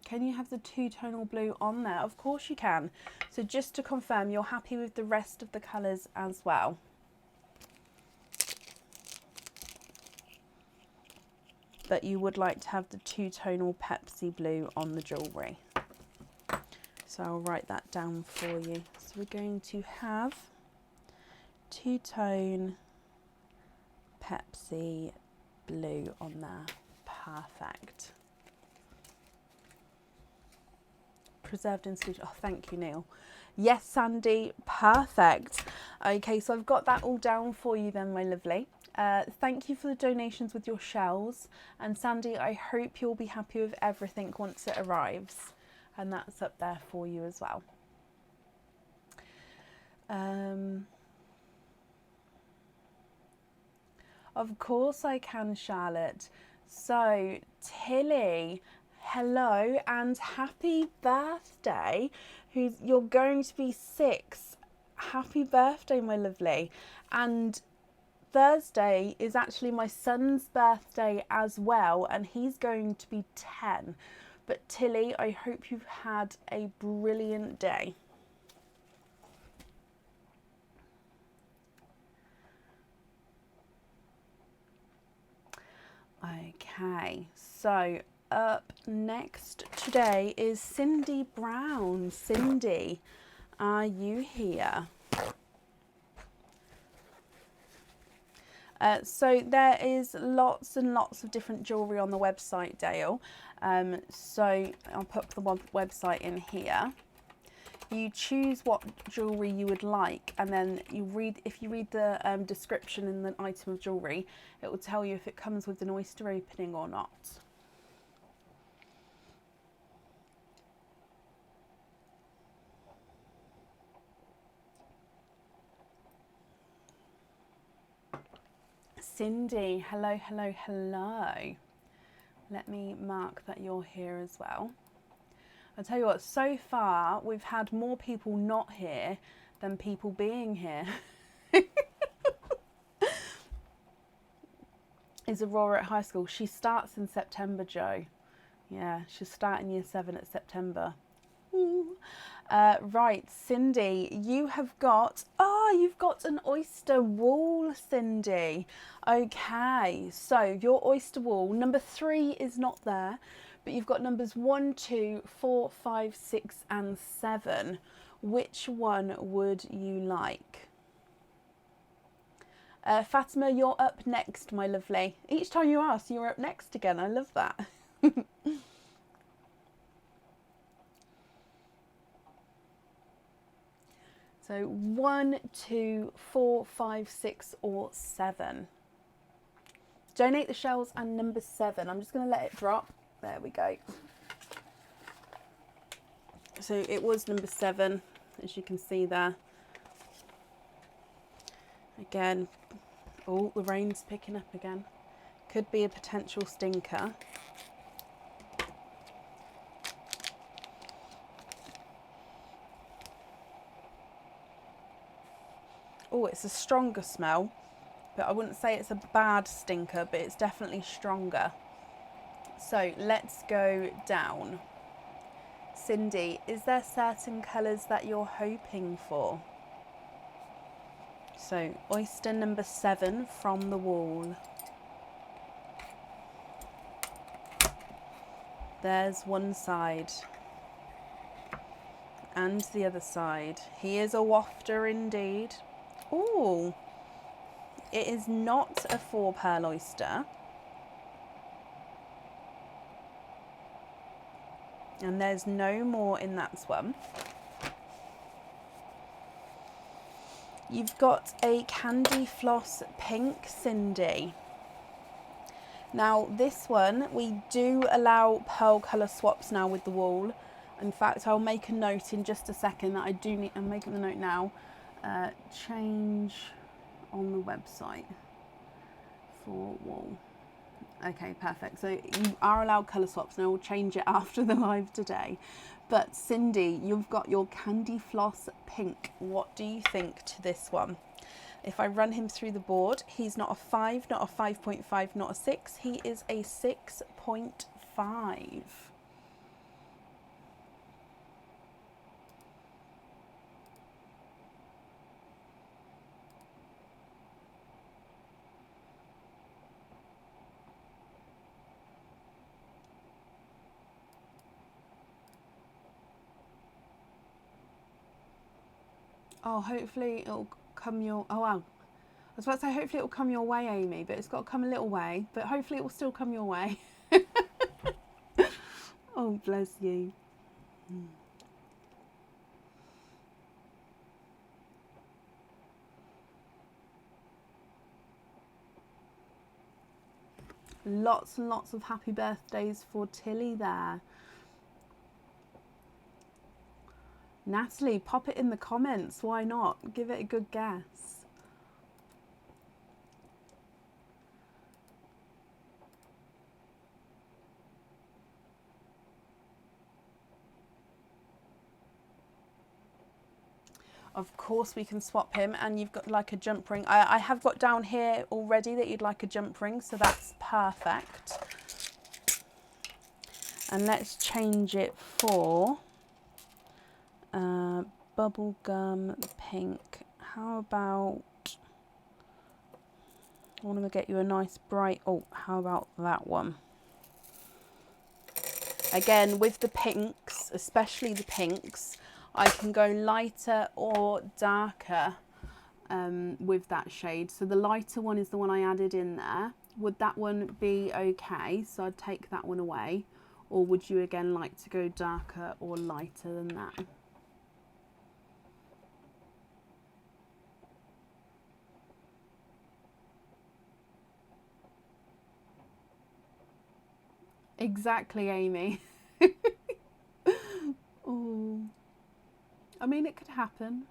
Can you have the two-tonal blue on there? Of course you can. So just to confirm, you're happy with the rest of the colours as well? But you would like to have the two-tonal Pepsi blue on the jewellery. So I'll write that down for you. So we're going to have two-tone Pepsi blue on there. Perfect. Preserved in solution. Oh, thank you, Neil. Yes, Sandy, perfect. Okay, so I've got that all down for you then, my lovely. Thank you for the donations with your shells. And Sandy, I hope you'll be happy with everything once it arrives. And that's up there for you as well. Of course I can, Charlotte. So, Tilly, hello and happy birthday. You're going to be 6. Happy birthday, my lovely. And Thursday is actually my son's birthday as well, and he's going to be 10. But Tilly, I hope you've had a brilliant day. Okay, so up next today is Cindy Brown. Cindy, are you here? So there is lots and lots of different jewellery on the website, Dale. So I'll put the website in here. You choose what jewellery you would like, and then if you read the description in the item of jewellery, it will tell you if it comes with an oyster opening or not. Cindy, hello, hello, hello. Let me mark that you're here as well. I'll tell you what, so far we've had more people not here than people being here. Is Aurora at high school? She starts in September, Joe. Yeah, she'll start in year 7 at September. Right, Cindy, you've got an oyster wool, Cindy. Okay, so your oyster wool, number 3 is not there, but you've got numbers 1, 2, 4, 5, 6 and 7. Which one would you like? Fatima, you're up next, my lovely. Each time you ask, you're up next again. I love that. So 1, 2, 4, 5, 6 or 7. Donate the shells and number 7. I'm just going to let it drop. There we go. So it was number 7. as you can see there. Again, oh, the rain's picking up again. Could be a potential stinker. Oh, it's a stronger smell, but I wouldn't say it's a bad stinker, but it's definitely stronger. So let's go down. Cindy, is there certain colours that you're hoping for? So oyster number 7 from the wall. There's one side. And the other side. He is a wafter indeed. Oh, it is not a 4 pearl oyster. And there's no more in that one. You've got a candy floss pink, Cindy. Now this one, we do allow pearl colour swaps now with the wall. In fact, I'll make a note in just a second that I do need, I'm making the note now, change on the website for wall. Okay, perfect. So you are allowed colour swaps, and I will change it after the live today. But Cindy, you've got your candy floss pink. What do you think to this one? If I run him through the board, he's not a 5, not a 5.5, not a 6. He is a 6.5. Oh, hopefully it'll come your... Oh, wow. I was about to say hopefully it'll come your way, Amy, but it's got to come a little way. But hopefully it will still come your way. Oh, bless you. Lots and lots of happy birthdays for Tilly there. Natalie, pop it in the comments. Why not? Give it a good guess. Of course we can swap him, and you've got like a jump ring. I have got down here already that you'd like a jump ring, so that's perfect. And let's change it for bubblegum pink. How about, I want to get you a nice bright, oh, how about that one? Again, with the pinks, especially the pinks, I can go lighter or darker with that shade. So the lighter one is the one I added in there. Would that one be okay? So I'd take that one away. Or would you again like to go darker or lighter than that? Exactly, Amy. Oh, I mean, it could happen.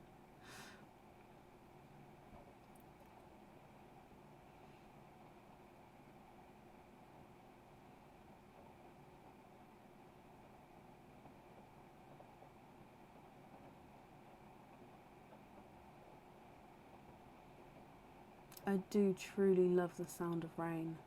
I do truly love the sound of rain.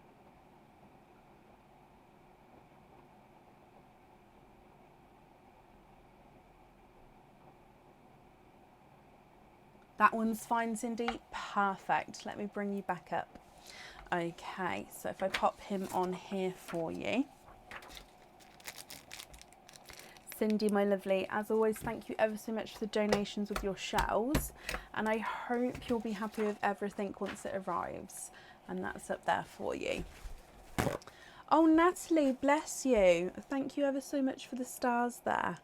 That one's fine, Cindy. Perfect. Let me bring you back up. Okay, so if I pop him on here for you. Cindy, my lovely, as always, thank you ever so much for the donations with your shells. And I hope you'll be happy with everything once it arrives. And that's up there for you. Oh, Natalie, bless you. Thank you ever so much for the stars there.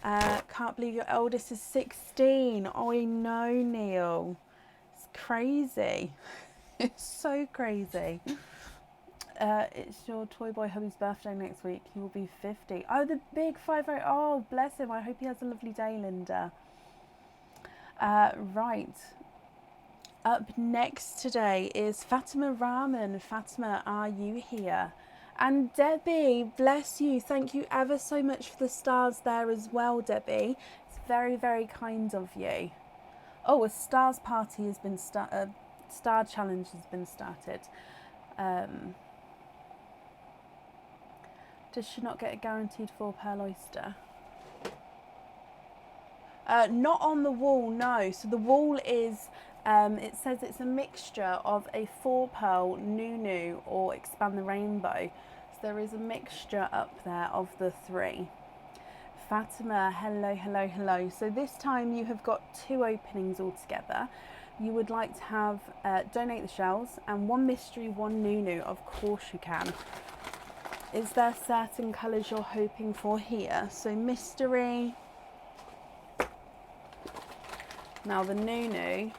Can't believe your eldest is 16. Oh, I know, Neil. It's crazy. It's so crazy. It's your toy boy hubby's birthday next week. He will be 50. Oh, the big 50. Oh, bless him. I hope he has a lovely day, Linda. Right. Up next today is Fatima Rahman. Fatima, are you here? And Debbie, bless you. Thank you ever so much for the stars there as well, Debbie. It's very, very kind of you. Oh, a stars party has been star challenge has been started. Does she not get a guaranteed 4 pearl oyster? Not on the wall, no. So the wall is, it says it's a mixture of a 4 pearl, Nunu, or Expand the Rainbow. So there is a mixture up there of the 3. Fatima, hello, hello, hello. So this time you have got 2 openings altogether. You would like to have donate the shells and 1 mystery, 1 Nunu. Of course you can. Is there certain colours you're hoping for here? So mystery. Now the Nunu.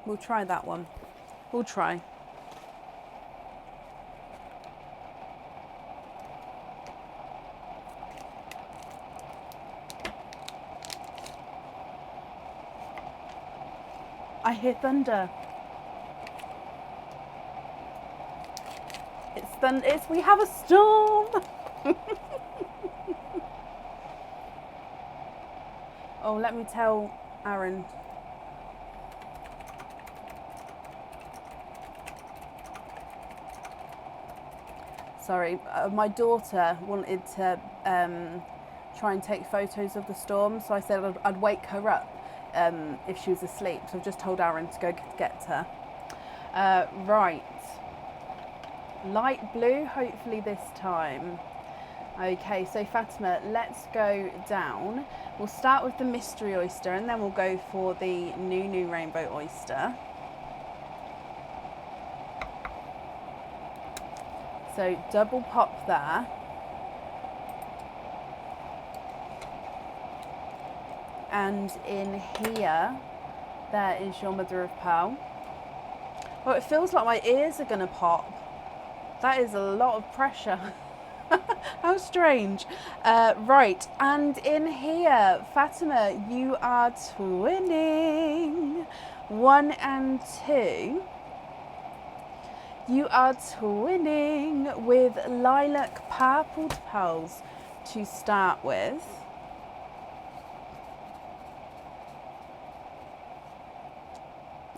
We'll try that one. We'll try. I hear thunder. We have a storm. Oh, let me tell Aaron. Sorry, my daughter wanted to try and take photos of the storm, so I said I'd wake her up if she was asleep. So I've just told Aaron to go get her. Right. Light blue, hopefully this time. Okay, so Fatima, let's go down. We'll start with the mystery oyster and then we'll go for the Nunu rainbow oyster. So double pop there. And in here, there is your mother of pearl. Oh, it feels like my ears are gonna pop. That is a lot of pressure. How strange. Right, and in here, Fatima, you are twinning 1 and 2. You are twinning with lilac purpled pearls to start with.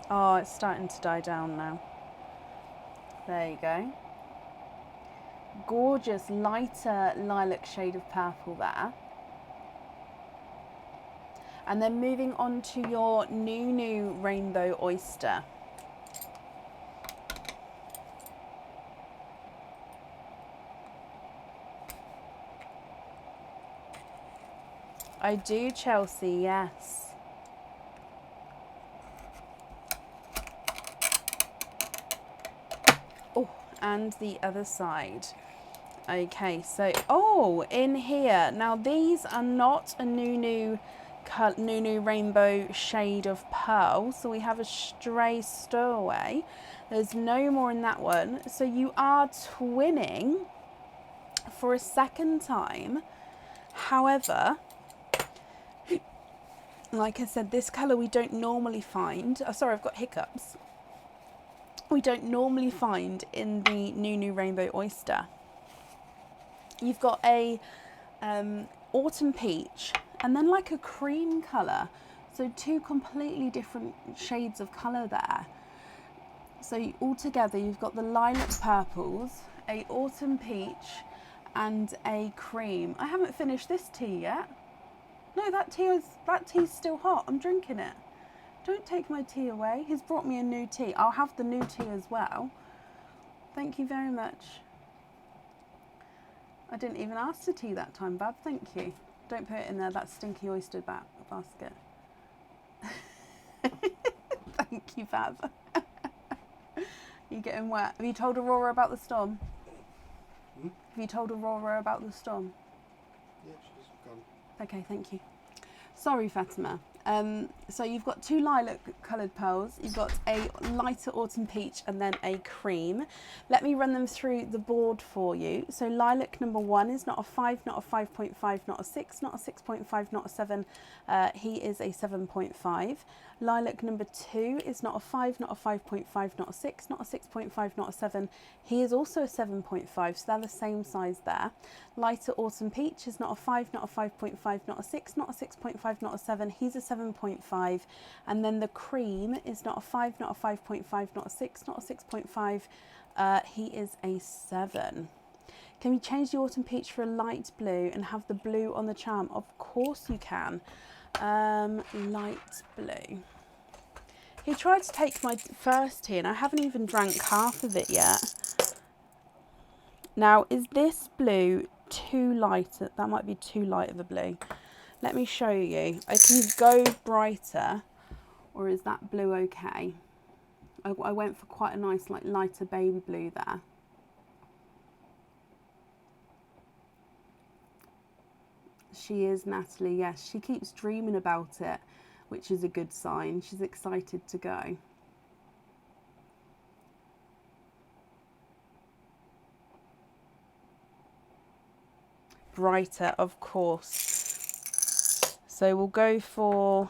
Oh, it's starting to die down now. There you go. Gorgeous lighter lilac shade of purple there. And then moving on to your Nunu rainbow oyster. I do, Chelsea, yes. Oh, and the other side. Okay, so, oh, in here. Now, these are not a Nunu rainbow shade of pearl. So we have a stray stowaway. There's no more in that one. So you are twinning for a second time. However, like I said, this colour we don't normally find. Oh, sorry, I've got hiccups. We don't normally find in the Nunu rainbow oyster. You've got a autumn peach and then like a cream colour. So 2 completely different shades of colour there. So altogether you've got the lilac purples, a autumn peach and a cream. I haven't finished this tea yet. No, that tea's still hot. I'm drinking it. Don't take my tea away. He's brought me a new tea. I'll have the new tea as well. Thank you very much. I didn't even ask for tea that time, Bab. Thank you. Don't put it in there, that stinky oyster basket. Thank you, Bab. You getting wet? Have you told Aurora about the storm? Have you told Aurora about the storm? Yeah, she's gone. Okay, thank you. Sorry, Fatima. So you've got 2 lilac coloured pearls, you've got a lighter autumn peach and then a cream. Let me run them through the board for you. So lilac number 1 is not a 5, not a 5.5, not a 6, not a 6.5, not a 7. He is a 7.5. Lilac number 2 is not a 5, not a 5.5, not a 6, not a 6.5, not a 7. He is also a 7.5, so they're the same size there. Lighter autumn peach is not a 5, not a 5.5, not a 6, not a 6.5, not a 7. He's a 7.5. And then the cream is not a 5, not a 5.5, not a 6, not a 6.5. He is a 7. Can you change the autumn peach for a light blue and have the blue on the charm? Of course you can. Light blue. He tried to take my first tea and I haven't even drank half of it yet. Now, is this blue too light? That might be too light of a blue. Let me show you. I can go brighter, or is that blue okay? I went for quite a nice, like, lighter baby blue there. She is, Natalie, yes. She keeps dreaming about it, which is a good sign. She's excited to go. Brighter, of course. So we'll go for,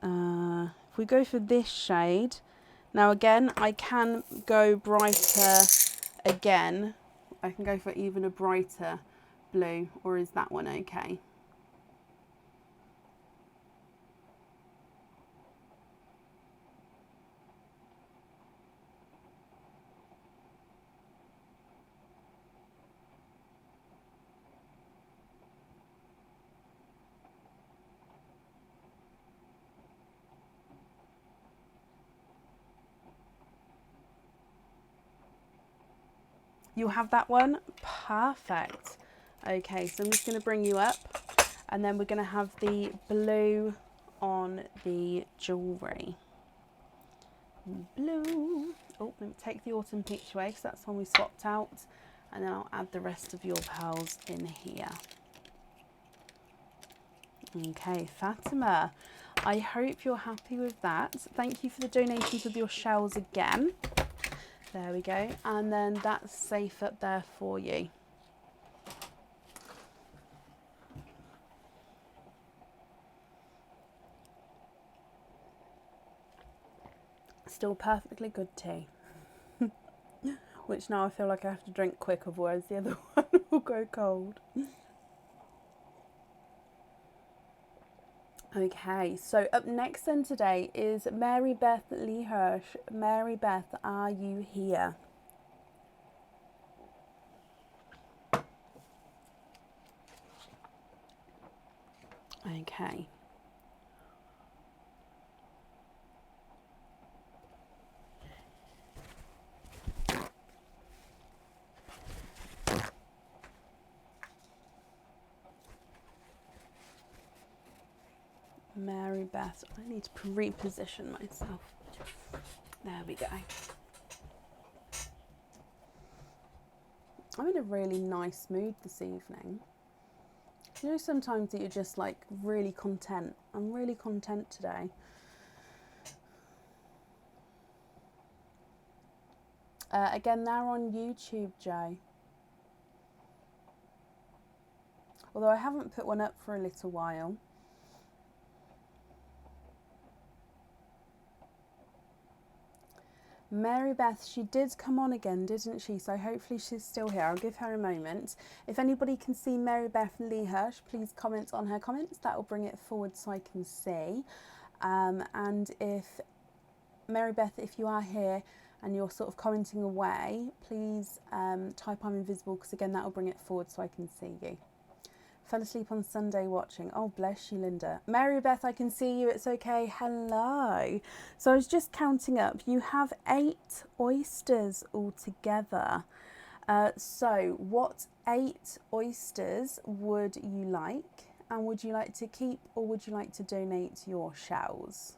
if we go for this shade. Now again, I can go brighter again. I can go for even a brighter blue, or is that one okay? You have that one? Perfect. Okay, so I'm just going to bring you up and then we're going to have the blue on the jewellery. Blue. Oh, let me take the autumn peach away because that's one we swapped out. And then I'll add the rest of your pearls in here. Okay, Fatima, I hope you're happy with that. Thank you for the donations of your shells again. There we go. And then that's safe up there for you. Still perfectly good tea. Which now I feel like I have to drink quick, otherwise the other one will go cold. Okay, so up next then today is Mary Beth Lee Hirsch. Mary Beth, are you here? Okay. Mary Beth, I need to reposition myself. There we go. I'm in a really nice mood this evening. You know, sometimes that you're just like really content. I'm really content today. Again, they're on YouTube, Joe. Although I haven't put one up for a little while. Mary Beth, she did come on again, didn't she? So hopefully she's still here. I'll give her a moment. If anybody can see Mary Beth Lee Hirsch, please comment on her comments. That will bring it forward so I can see. And if Mary Beth, if you are here and you're sort of commenting away, please type I'm invisible, because again that will bring it forward so I can see you. Fell asleep on Sunday watching. Oh, bless you, Linda. Mary Beth, I can see you. It's okay. Hello. So I was just counting up. You have 8 oysters altogether. So what 8 oysters would you like? And would you like to keep, or would you like to donate your shells?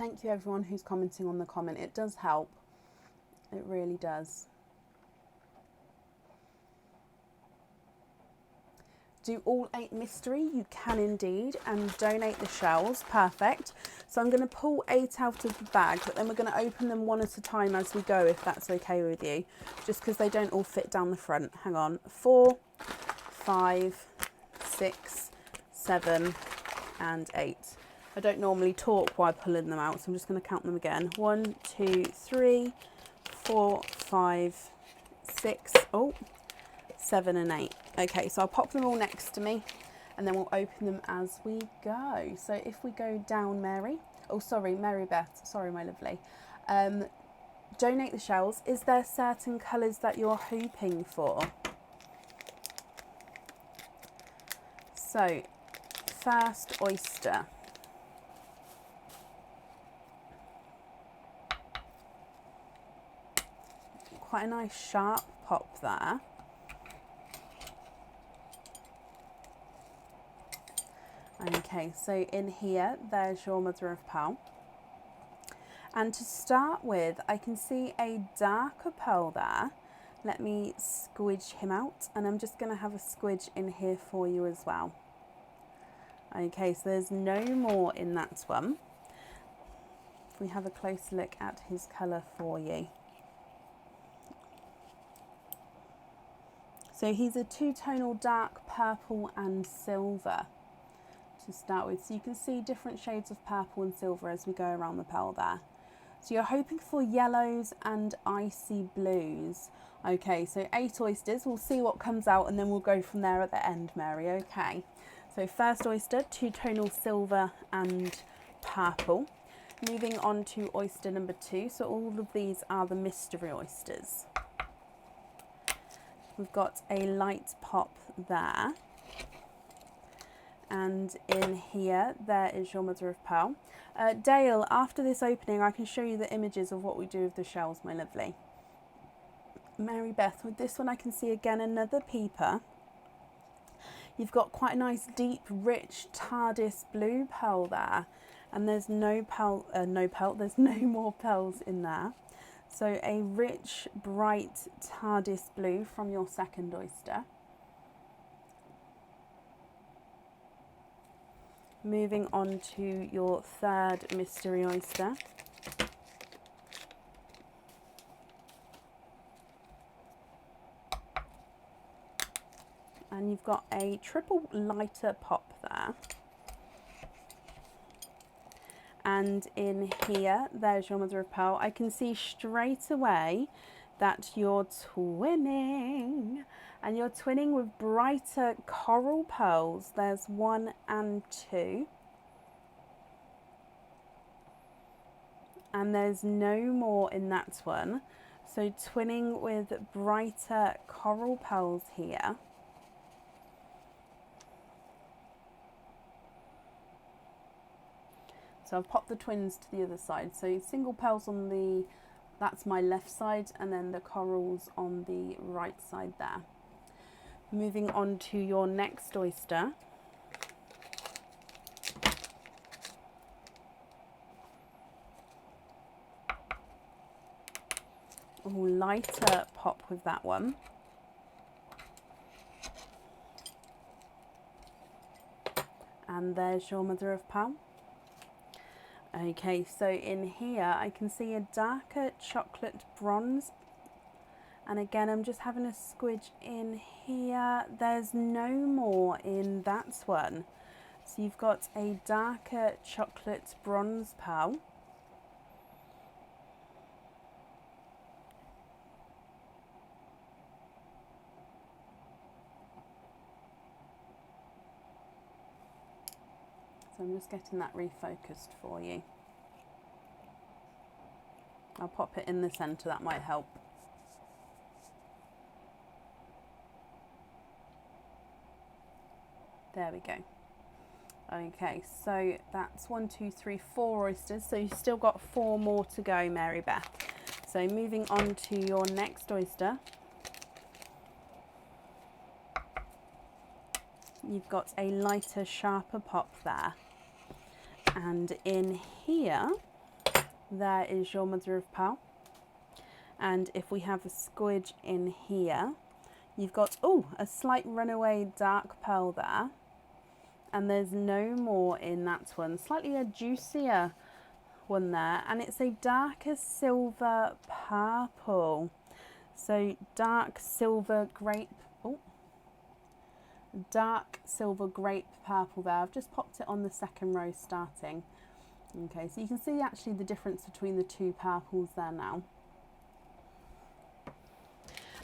Thank you everyone who's commenting on the comment. It does help. It really does. Do all 8 mystery? You can indeed, and donate the shells. Perfect. So I'm going to pull 8 out of the bag, but then we're going to open them one at a time as we go, if that's okay with you, just because they don't all fit down the front. Hang on. 4, 5, 6, 7, and 8. I don't normally talk while pulling them out, so I'm just going to count them again. 1, 2, 3, 4, 5, 6, 7 and 8. Okay, so I'll pop them all next to me and then we'll open them as we go. So if we go down, Mary Beth, sorry my lovely, donate the shells. Is there certain colours that you're hoping for? So first, oyster. Quite a nice sharp pop there. Okay, so in here, there's your mother of pearl. And to start with, I can see a darker pearl there. Let me squidge him out, and I'm just going to have a squidge in here for you as well. Okay, so there's no more in that one. If we have a close look at his colour for you. So he's a two-tonal dark purple and silver to start with. So you can see different shades of purple and silver as we go around the pearl there. So you're hoping for yellows and icy blues. Okay, so 8 oysters. We'll see what comes out and then we'll go from there at the end, Mary. Okay. So first oyster, two-tonal silver and purple. Moving on to oyster number 2. So all of these are the mystery oysters. We've got a light pop there. And in here, there is your mother of pearl. Dale, after this opening, I can show you the images of what we do with the shells, my lovely. Mary Beth, with this one, I can see again another peeper. You've got quite a nice, deep, rich TARDIS blue pearl there. And there's there's no more pearls in there. So a rich, bright TARDIS blue from your second oyster. Moving on to your third mystery oyster. And you've got a triple lighter pop there. And in here, there's your mother of pearl. I can see straight away that you're twinning. And you're twinning with brighter coral pearls. There's 1 and 2. And there's no more in that one. So twinning with brighter coral pearls here. So I've popped the twins to the other side. So single pearls on the, that's my left side, and then the corals on the right side there. Moving on to your next oyster. Oh, lighter pop with that one. And there's your mother of pearl. Okay, so in here I can see a darker chocolate bronze. And again, I'm just having a squidge in here. There's no more in that one. So you've got a darker chocolate bronze pearl. So I'm just getting that refocused for you. I'll pop it in the centre, that might help. There we go. Okay, so that's 1, 2, 3, 4 oysters. So you've still got 4 more to go, Mary Beth. So moving on to your next oyster. You've got a lighter, sharper pop there. And in here, there is your mother of pearl. And if we have a squidge in here, you've got, oh, a slight runaway dark pearl there. And there's no more in that one. Slightly a juicier one there. And it's a darker silver purple. So dark silver grape, oh, dark silver grape purple there. I've just popped it on the second row starting. Okay, so you can see actually the difference between the two purples there now.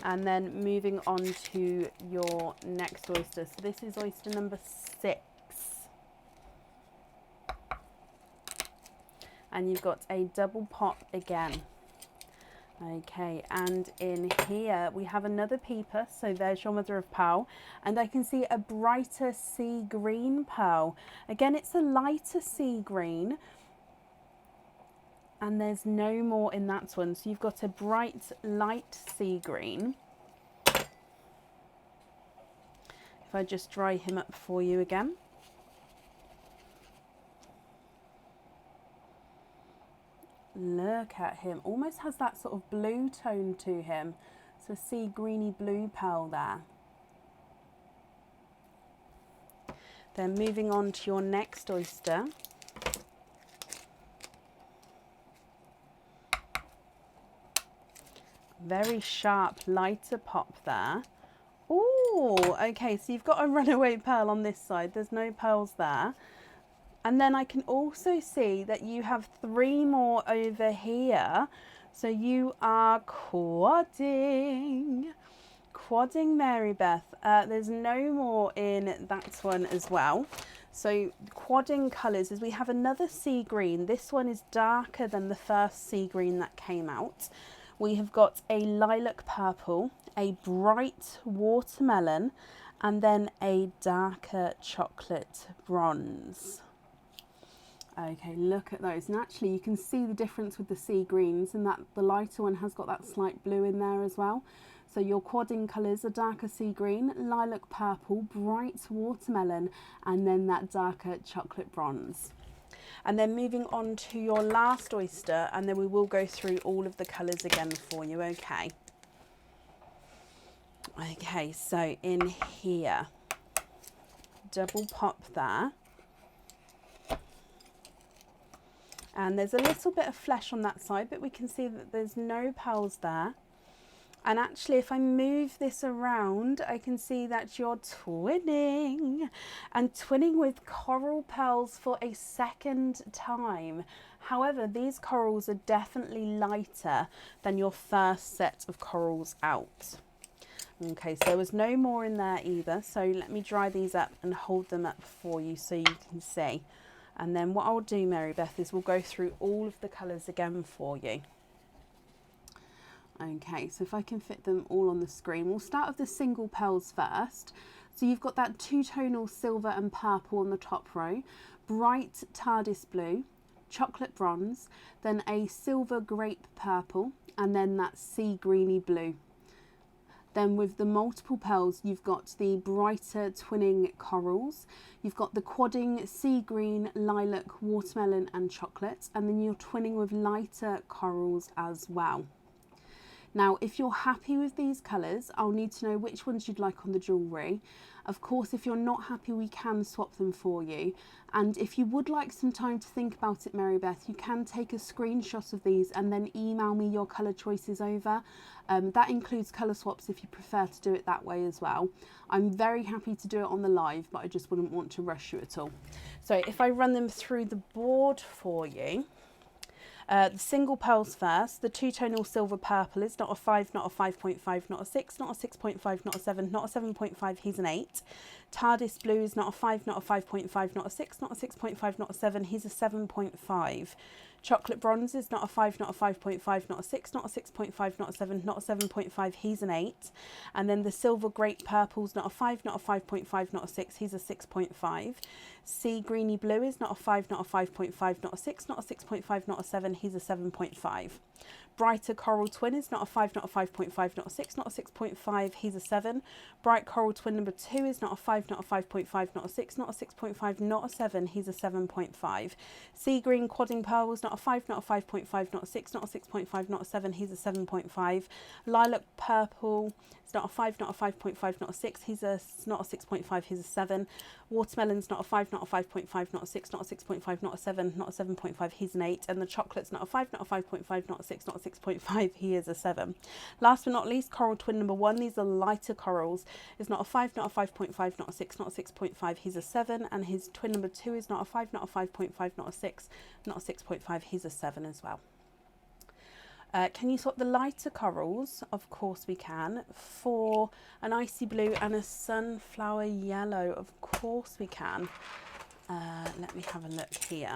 And then moving on to your next oyster. So this is oyster number 6. And you've got a double pop again. Okay, and in here we have another peeper. So there's your mother of pearl. And I can see a brighter sea green pearl. Again, it's a lighter sea green. And there's no more in that one. So you've got a bright light sea green. If I just dry him up for you again. Look at him, almost has that sort of blue tone to him. So sea greeny blue pearl there. Then moving on to your next oyster. Very sharp, lighter pop there. Oh, okay, so you've got a runaway pearl on this side. There's no pearls there. And then I can also see that you have 3 more over here. So you are quadding. Quadding, Mary Beth. There's no more in that one as well. So quadding colours is we have another sea green. This one is darker than the first sea green that came out. We have got a lilac purple, a bright watermelon, and then a darker chocolate bronze. Okay, look at those. And actually you can see the difference with the sea greens, and that the lighter one has got that slight blue in there as well. So your quadding colours are darker sea green, lilac purple, bright watermelon, and then that darker chocolate bronze. And then moving on to your last oyster, and then we will go through all of the colours again for you, okay? Okay, so in here, double pop there. And there's a little bit of flesh on that side, but we can see that there's no pearls there. And actually, if I move this around, I can see that you're twinning. And twinning with coral pearls for a second time. However, these corals are definitely lighter than your first set of corals out. Okay, so there was no more in there either. So let me dry these up and hold them up for you so you can see. And then what I'll do, Mary Beth, is we'll go through all of the colours again for you. Okay, so if I can fit them all on the screen, we'll start with the single pearls first. So you've got that two-tonal silver and purple on the top row, bright TARDIS blue, chocolate bronze, then a silver grape purple, and then that sea greeny blue. Then with the multiple pearls, you've got the brighter twinning corals, you've got the quadding sea green, lilac, watermelon and chocolate, and then you're twinning with lighter corals as well. Now, if you're happy with these colours, I'll need to know which ones you'd like on the jewellery. Of course, if you're not happy, we can swap them for you. And if you would like some time to think about it, Mary Beth, you can take a screenshot of these and then email me your colour choices over. That includes colour swaps if you prefer to do it that way as well. I'm very happy to do it on the live, but I just wouldn't want to rush you at all. So if I run them through the board for you, the single pearls first, the two-tonal silver purple is not a 5, not a 5.5, not a 6, not a 6.5, not a 7, not a 7.5, he's an 8. TARDIS blue is not a 5, not a 5.5, not a 6, not a 6.5, not a 7, he's a 7.5. Chocolate bronze is not a 5, not a 5.5, not a 6, not a 6.5, not a 7, not a 7.5, he's an 8. And then the silver grape purple's not a 5, not a 5.5, not a 6, he's a 6.5. Sea greeny blue is not a 5, not a 5.5, not a 6, not a 6.5, not a 7, he's a 7.5. Brighter Coral Twin is not a 5, not a 5.5, not a 6, not a 6.5, he's a 7. Bright Coral Twin number 2 is not a 5, not a 5.5, not a 6, not a 6.5, not a 7, he's a 7.5. Sea Green Quadding Pearls, not a 5, not a 5.5, not a 6, not a 6.5, not a 7, he's a 7.5. Lilac Purple, it's not a 5, not a 5.5, not a 6, he's a not a 6.5, he's a 7. Watermelon's not a 5, not a 5.5, not a 6, not a 6.5, not a 7, not a 7.5, he's an 8. And the chocolate's not a 5, not a 5.5, not a 6, not a 6.5, he is a 7. Last but not least, Coral Twin number 1, these are lighter corals. It's not a 5, not a 5.5, not a 6, not a 6.5, he's a 7. And his twin number 2 is not a 5, not a 5.5, not a 6, not a 6.5, he's a 7 as well. Can you swap the lighter corals? Of course we can. For an icy blue and a sunflower yellow, of course we can. Let me have a look here.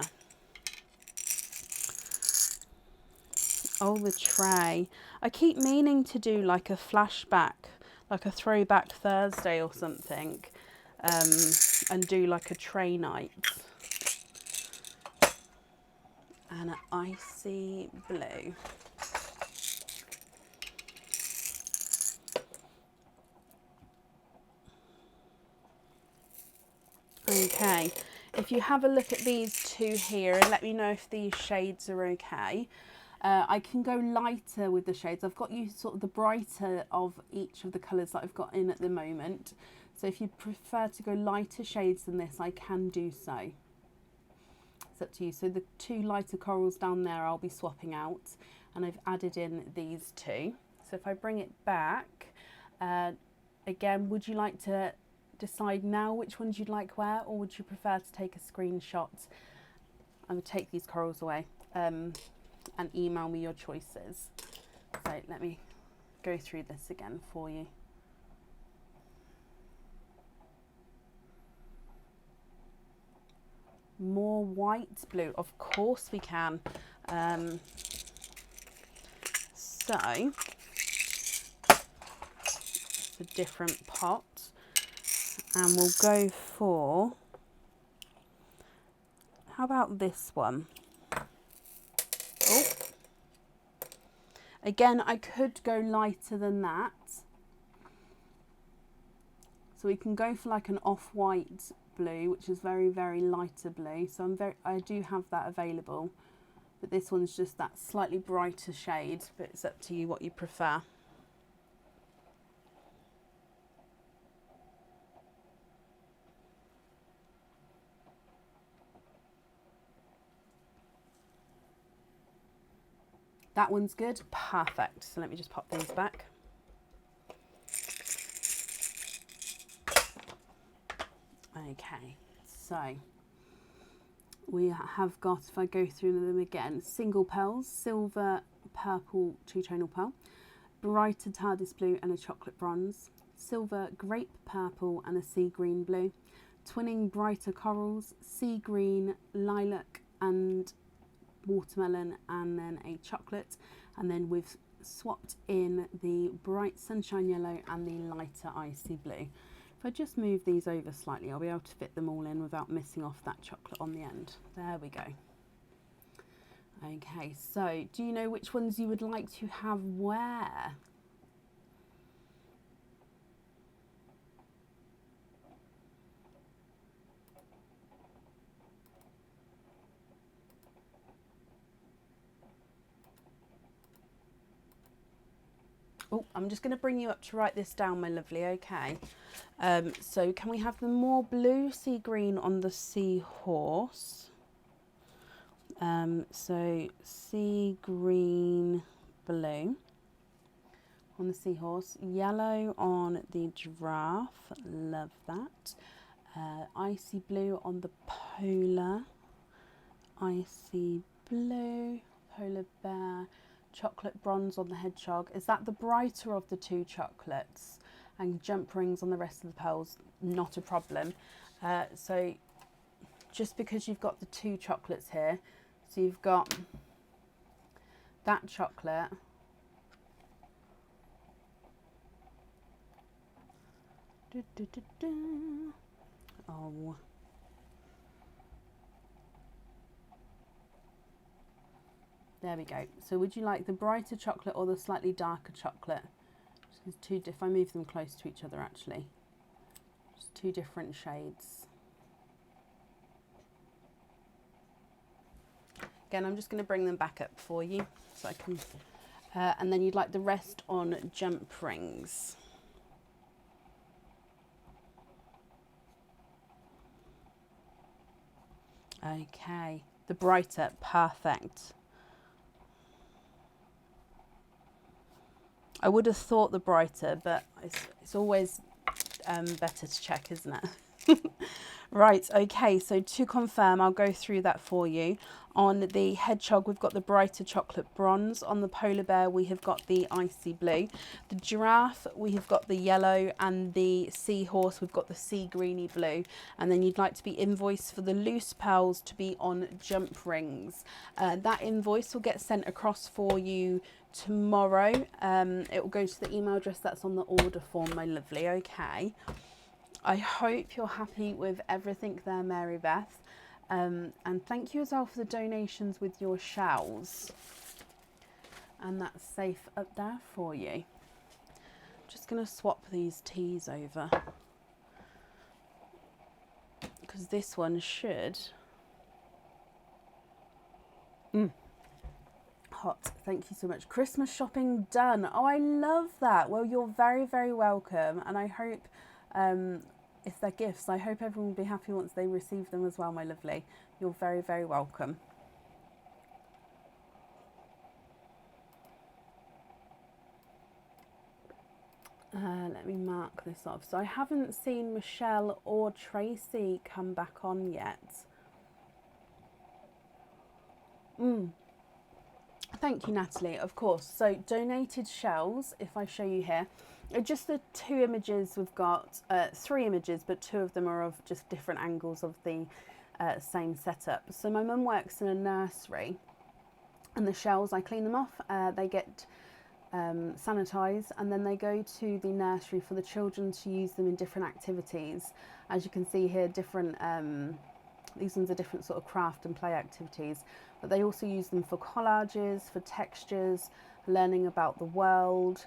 Oh, the tray. I keep meaning to do like a flashback, like a throwback Thursday or something, and do like a tray night. And an icy blue. Okay, if you have a look at these two here and let me know if these shades are okay. I can go lighter with the shades. I've got you sort of the brighter of each of the colours that I've got in at the moment. So if you prefer to go lighter shades than this, I can do so. It's up to you. So the two lighter corals down there I'll be swapping out, and I've added in these two. So if I bring it back, again, would you like to decide now which ones you'd like where, or would you prefer to take a screenshot? I would take these corals away and email me your choices. So let me go through this again for you. More white blue, of course we can. So it's a different pot, and we'll go for, how about this one? Oh, again, I could go lighter than that. So we can go for like an off-white blue, which is very, very lighter blue. So I do have that available, but this one's just that slightly brighter shade, but it's up to you what you prefer. That one's good, perfect. So let me just pop these back. Okay, so we have got, if I go through them again, single pearls, silver, purple, two-tonal pearl, brighter TARDIS blue and a chocolate bronze, silver, grape purple and a sea green blue, twinning brighter corals, sea green, lilac and watermelon, and then a chocolate. And then we've swapped in the bright sunshine yellow and the lighter icy blue. If I just move these over slightly, I'll be able to fit them all in without missing off that chocolate on the end. There we go. Okay, so do you know which ones you would like to have where? Oh, I'm just going to bring you up to write this down, my lovely, okay. So can we have the more blue sea green on the seahorse? So sea green blue on the seahorse, yellow on the giraffe, love that. Icy blue on the polar, icy blue, polar bear, chocolate bronze on the hedgehog. Is that the brighter of the two chocolates? And jump rings on the rest of the pearls, not a problem. So just because you've got the two chocolates here, so you've got that chocolate, oh, There we go. So would you like the brighter chocolate or the slightly darker chocolate? There's two if I move them close to each other actually. Just two different shades. Again, I'm just going to bring them back up for you so I can, and then you'd like the rest on jump rings. Okay, the brighter, perfect. I would have thought the brighter, but it's always better to check, isn't it? Right, okay, so to confirm, I'll go through that for you. On the hedgehog, we've got the brighter chocolate bronze. On the polar bear, we have got the icy blue. The giraffe, we have got the yellow, and the seahorse, we've got the sea greeny blue. And then you'd like to be invoiced for the loose pearls to be on jump rings. That invoice will get sent across for you tomorrow. It will go to the email address that's on the order form, my lovely, okay? I hope you're happy with everything there, Mary Beth. And thank you as well for the donations with your shells. And that's safe up there for you. Just going to swap these teas over. Because this one should... Hot. Thank you so much. Christmas shopping done. Oh, I love that. Well, you're very, very welcome. And I hope... if they're gifts, I hope everyone will be happy once they receive them as well, my lovely. You're very, very welcome. Let me mark this off. So I haven't seen Michelle or Tracy come back on yet. Thank you, Natalie, of course. So donated shells, if I show you here, are just the two images we've got, three images, but two of them are of just different angles of the same setup. So my mum works in a nursery, and the shells, I clean them off, they get sanitised, and then they go to the nursery for the children to use them in different activities. As you can see here, different these ones are different sort of craft and play activities, but they also use them for collages, for textures, learning about the world,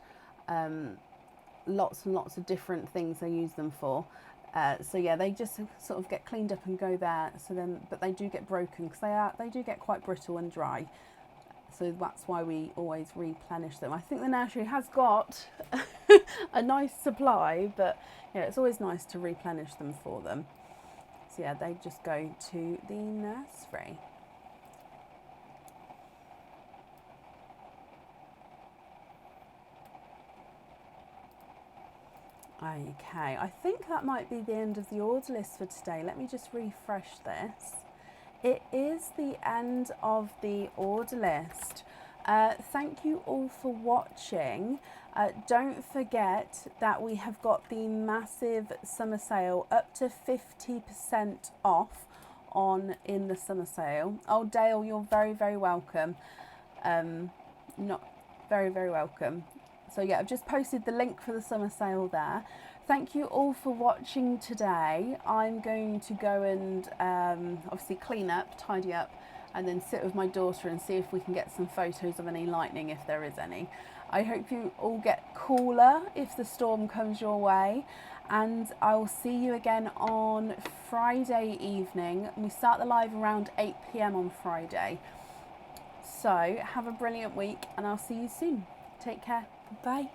lots and lots of different things they use them for. So yeah, they just sort of get cleaned up and go there. So then, but they do get broken because they do get quite brittle and dry. So that's why we always replenish them. I think the nursery has got a nice supply, but yeah, it's always nice to replenish them for them. So yeah, they just go to the nursery. Okay, I think that might be the end of the order list for today. Let me just refresh this. It is the end of the order list. Thank you all for watching. Don't forget that we have got the massive summer sale, up to 50% off in the summer sale. Oh, Dale, you're very, very welcome. Not very, very welcome. So yeah, I've just posted the link for the summer sale there. Thank you all for watching today. I'm going to go and obviously clean up, tidy up, and then sit with my daughter and see if we can get some photos of any lightning, if there is any. I hope you all get cooler if the storm comes your way, and I will see you again on Friday evening. We start the live around 8 PM on Friday. So have a brilliant week, and I'll see you soon. Take care. Bye.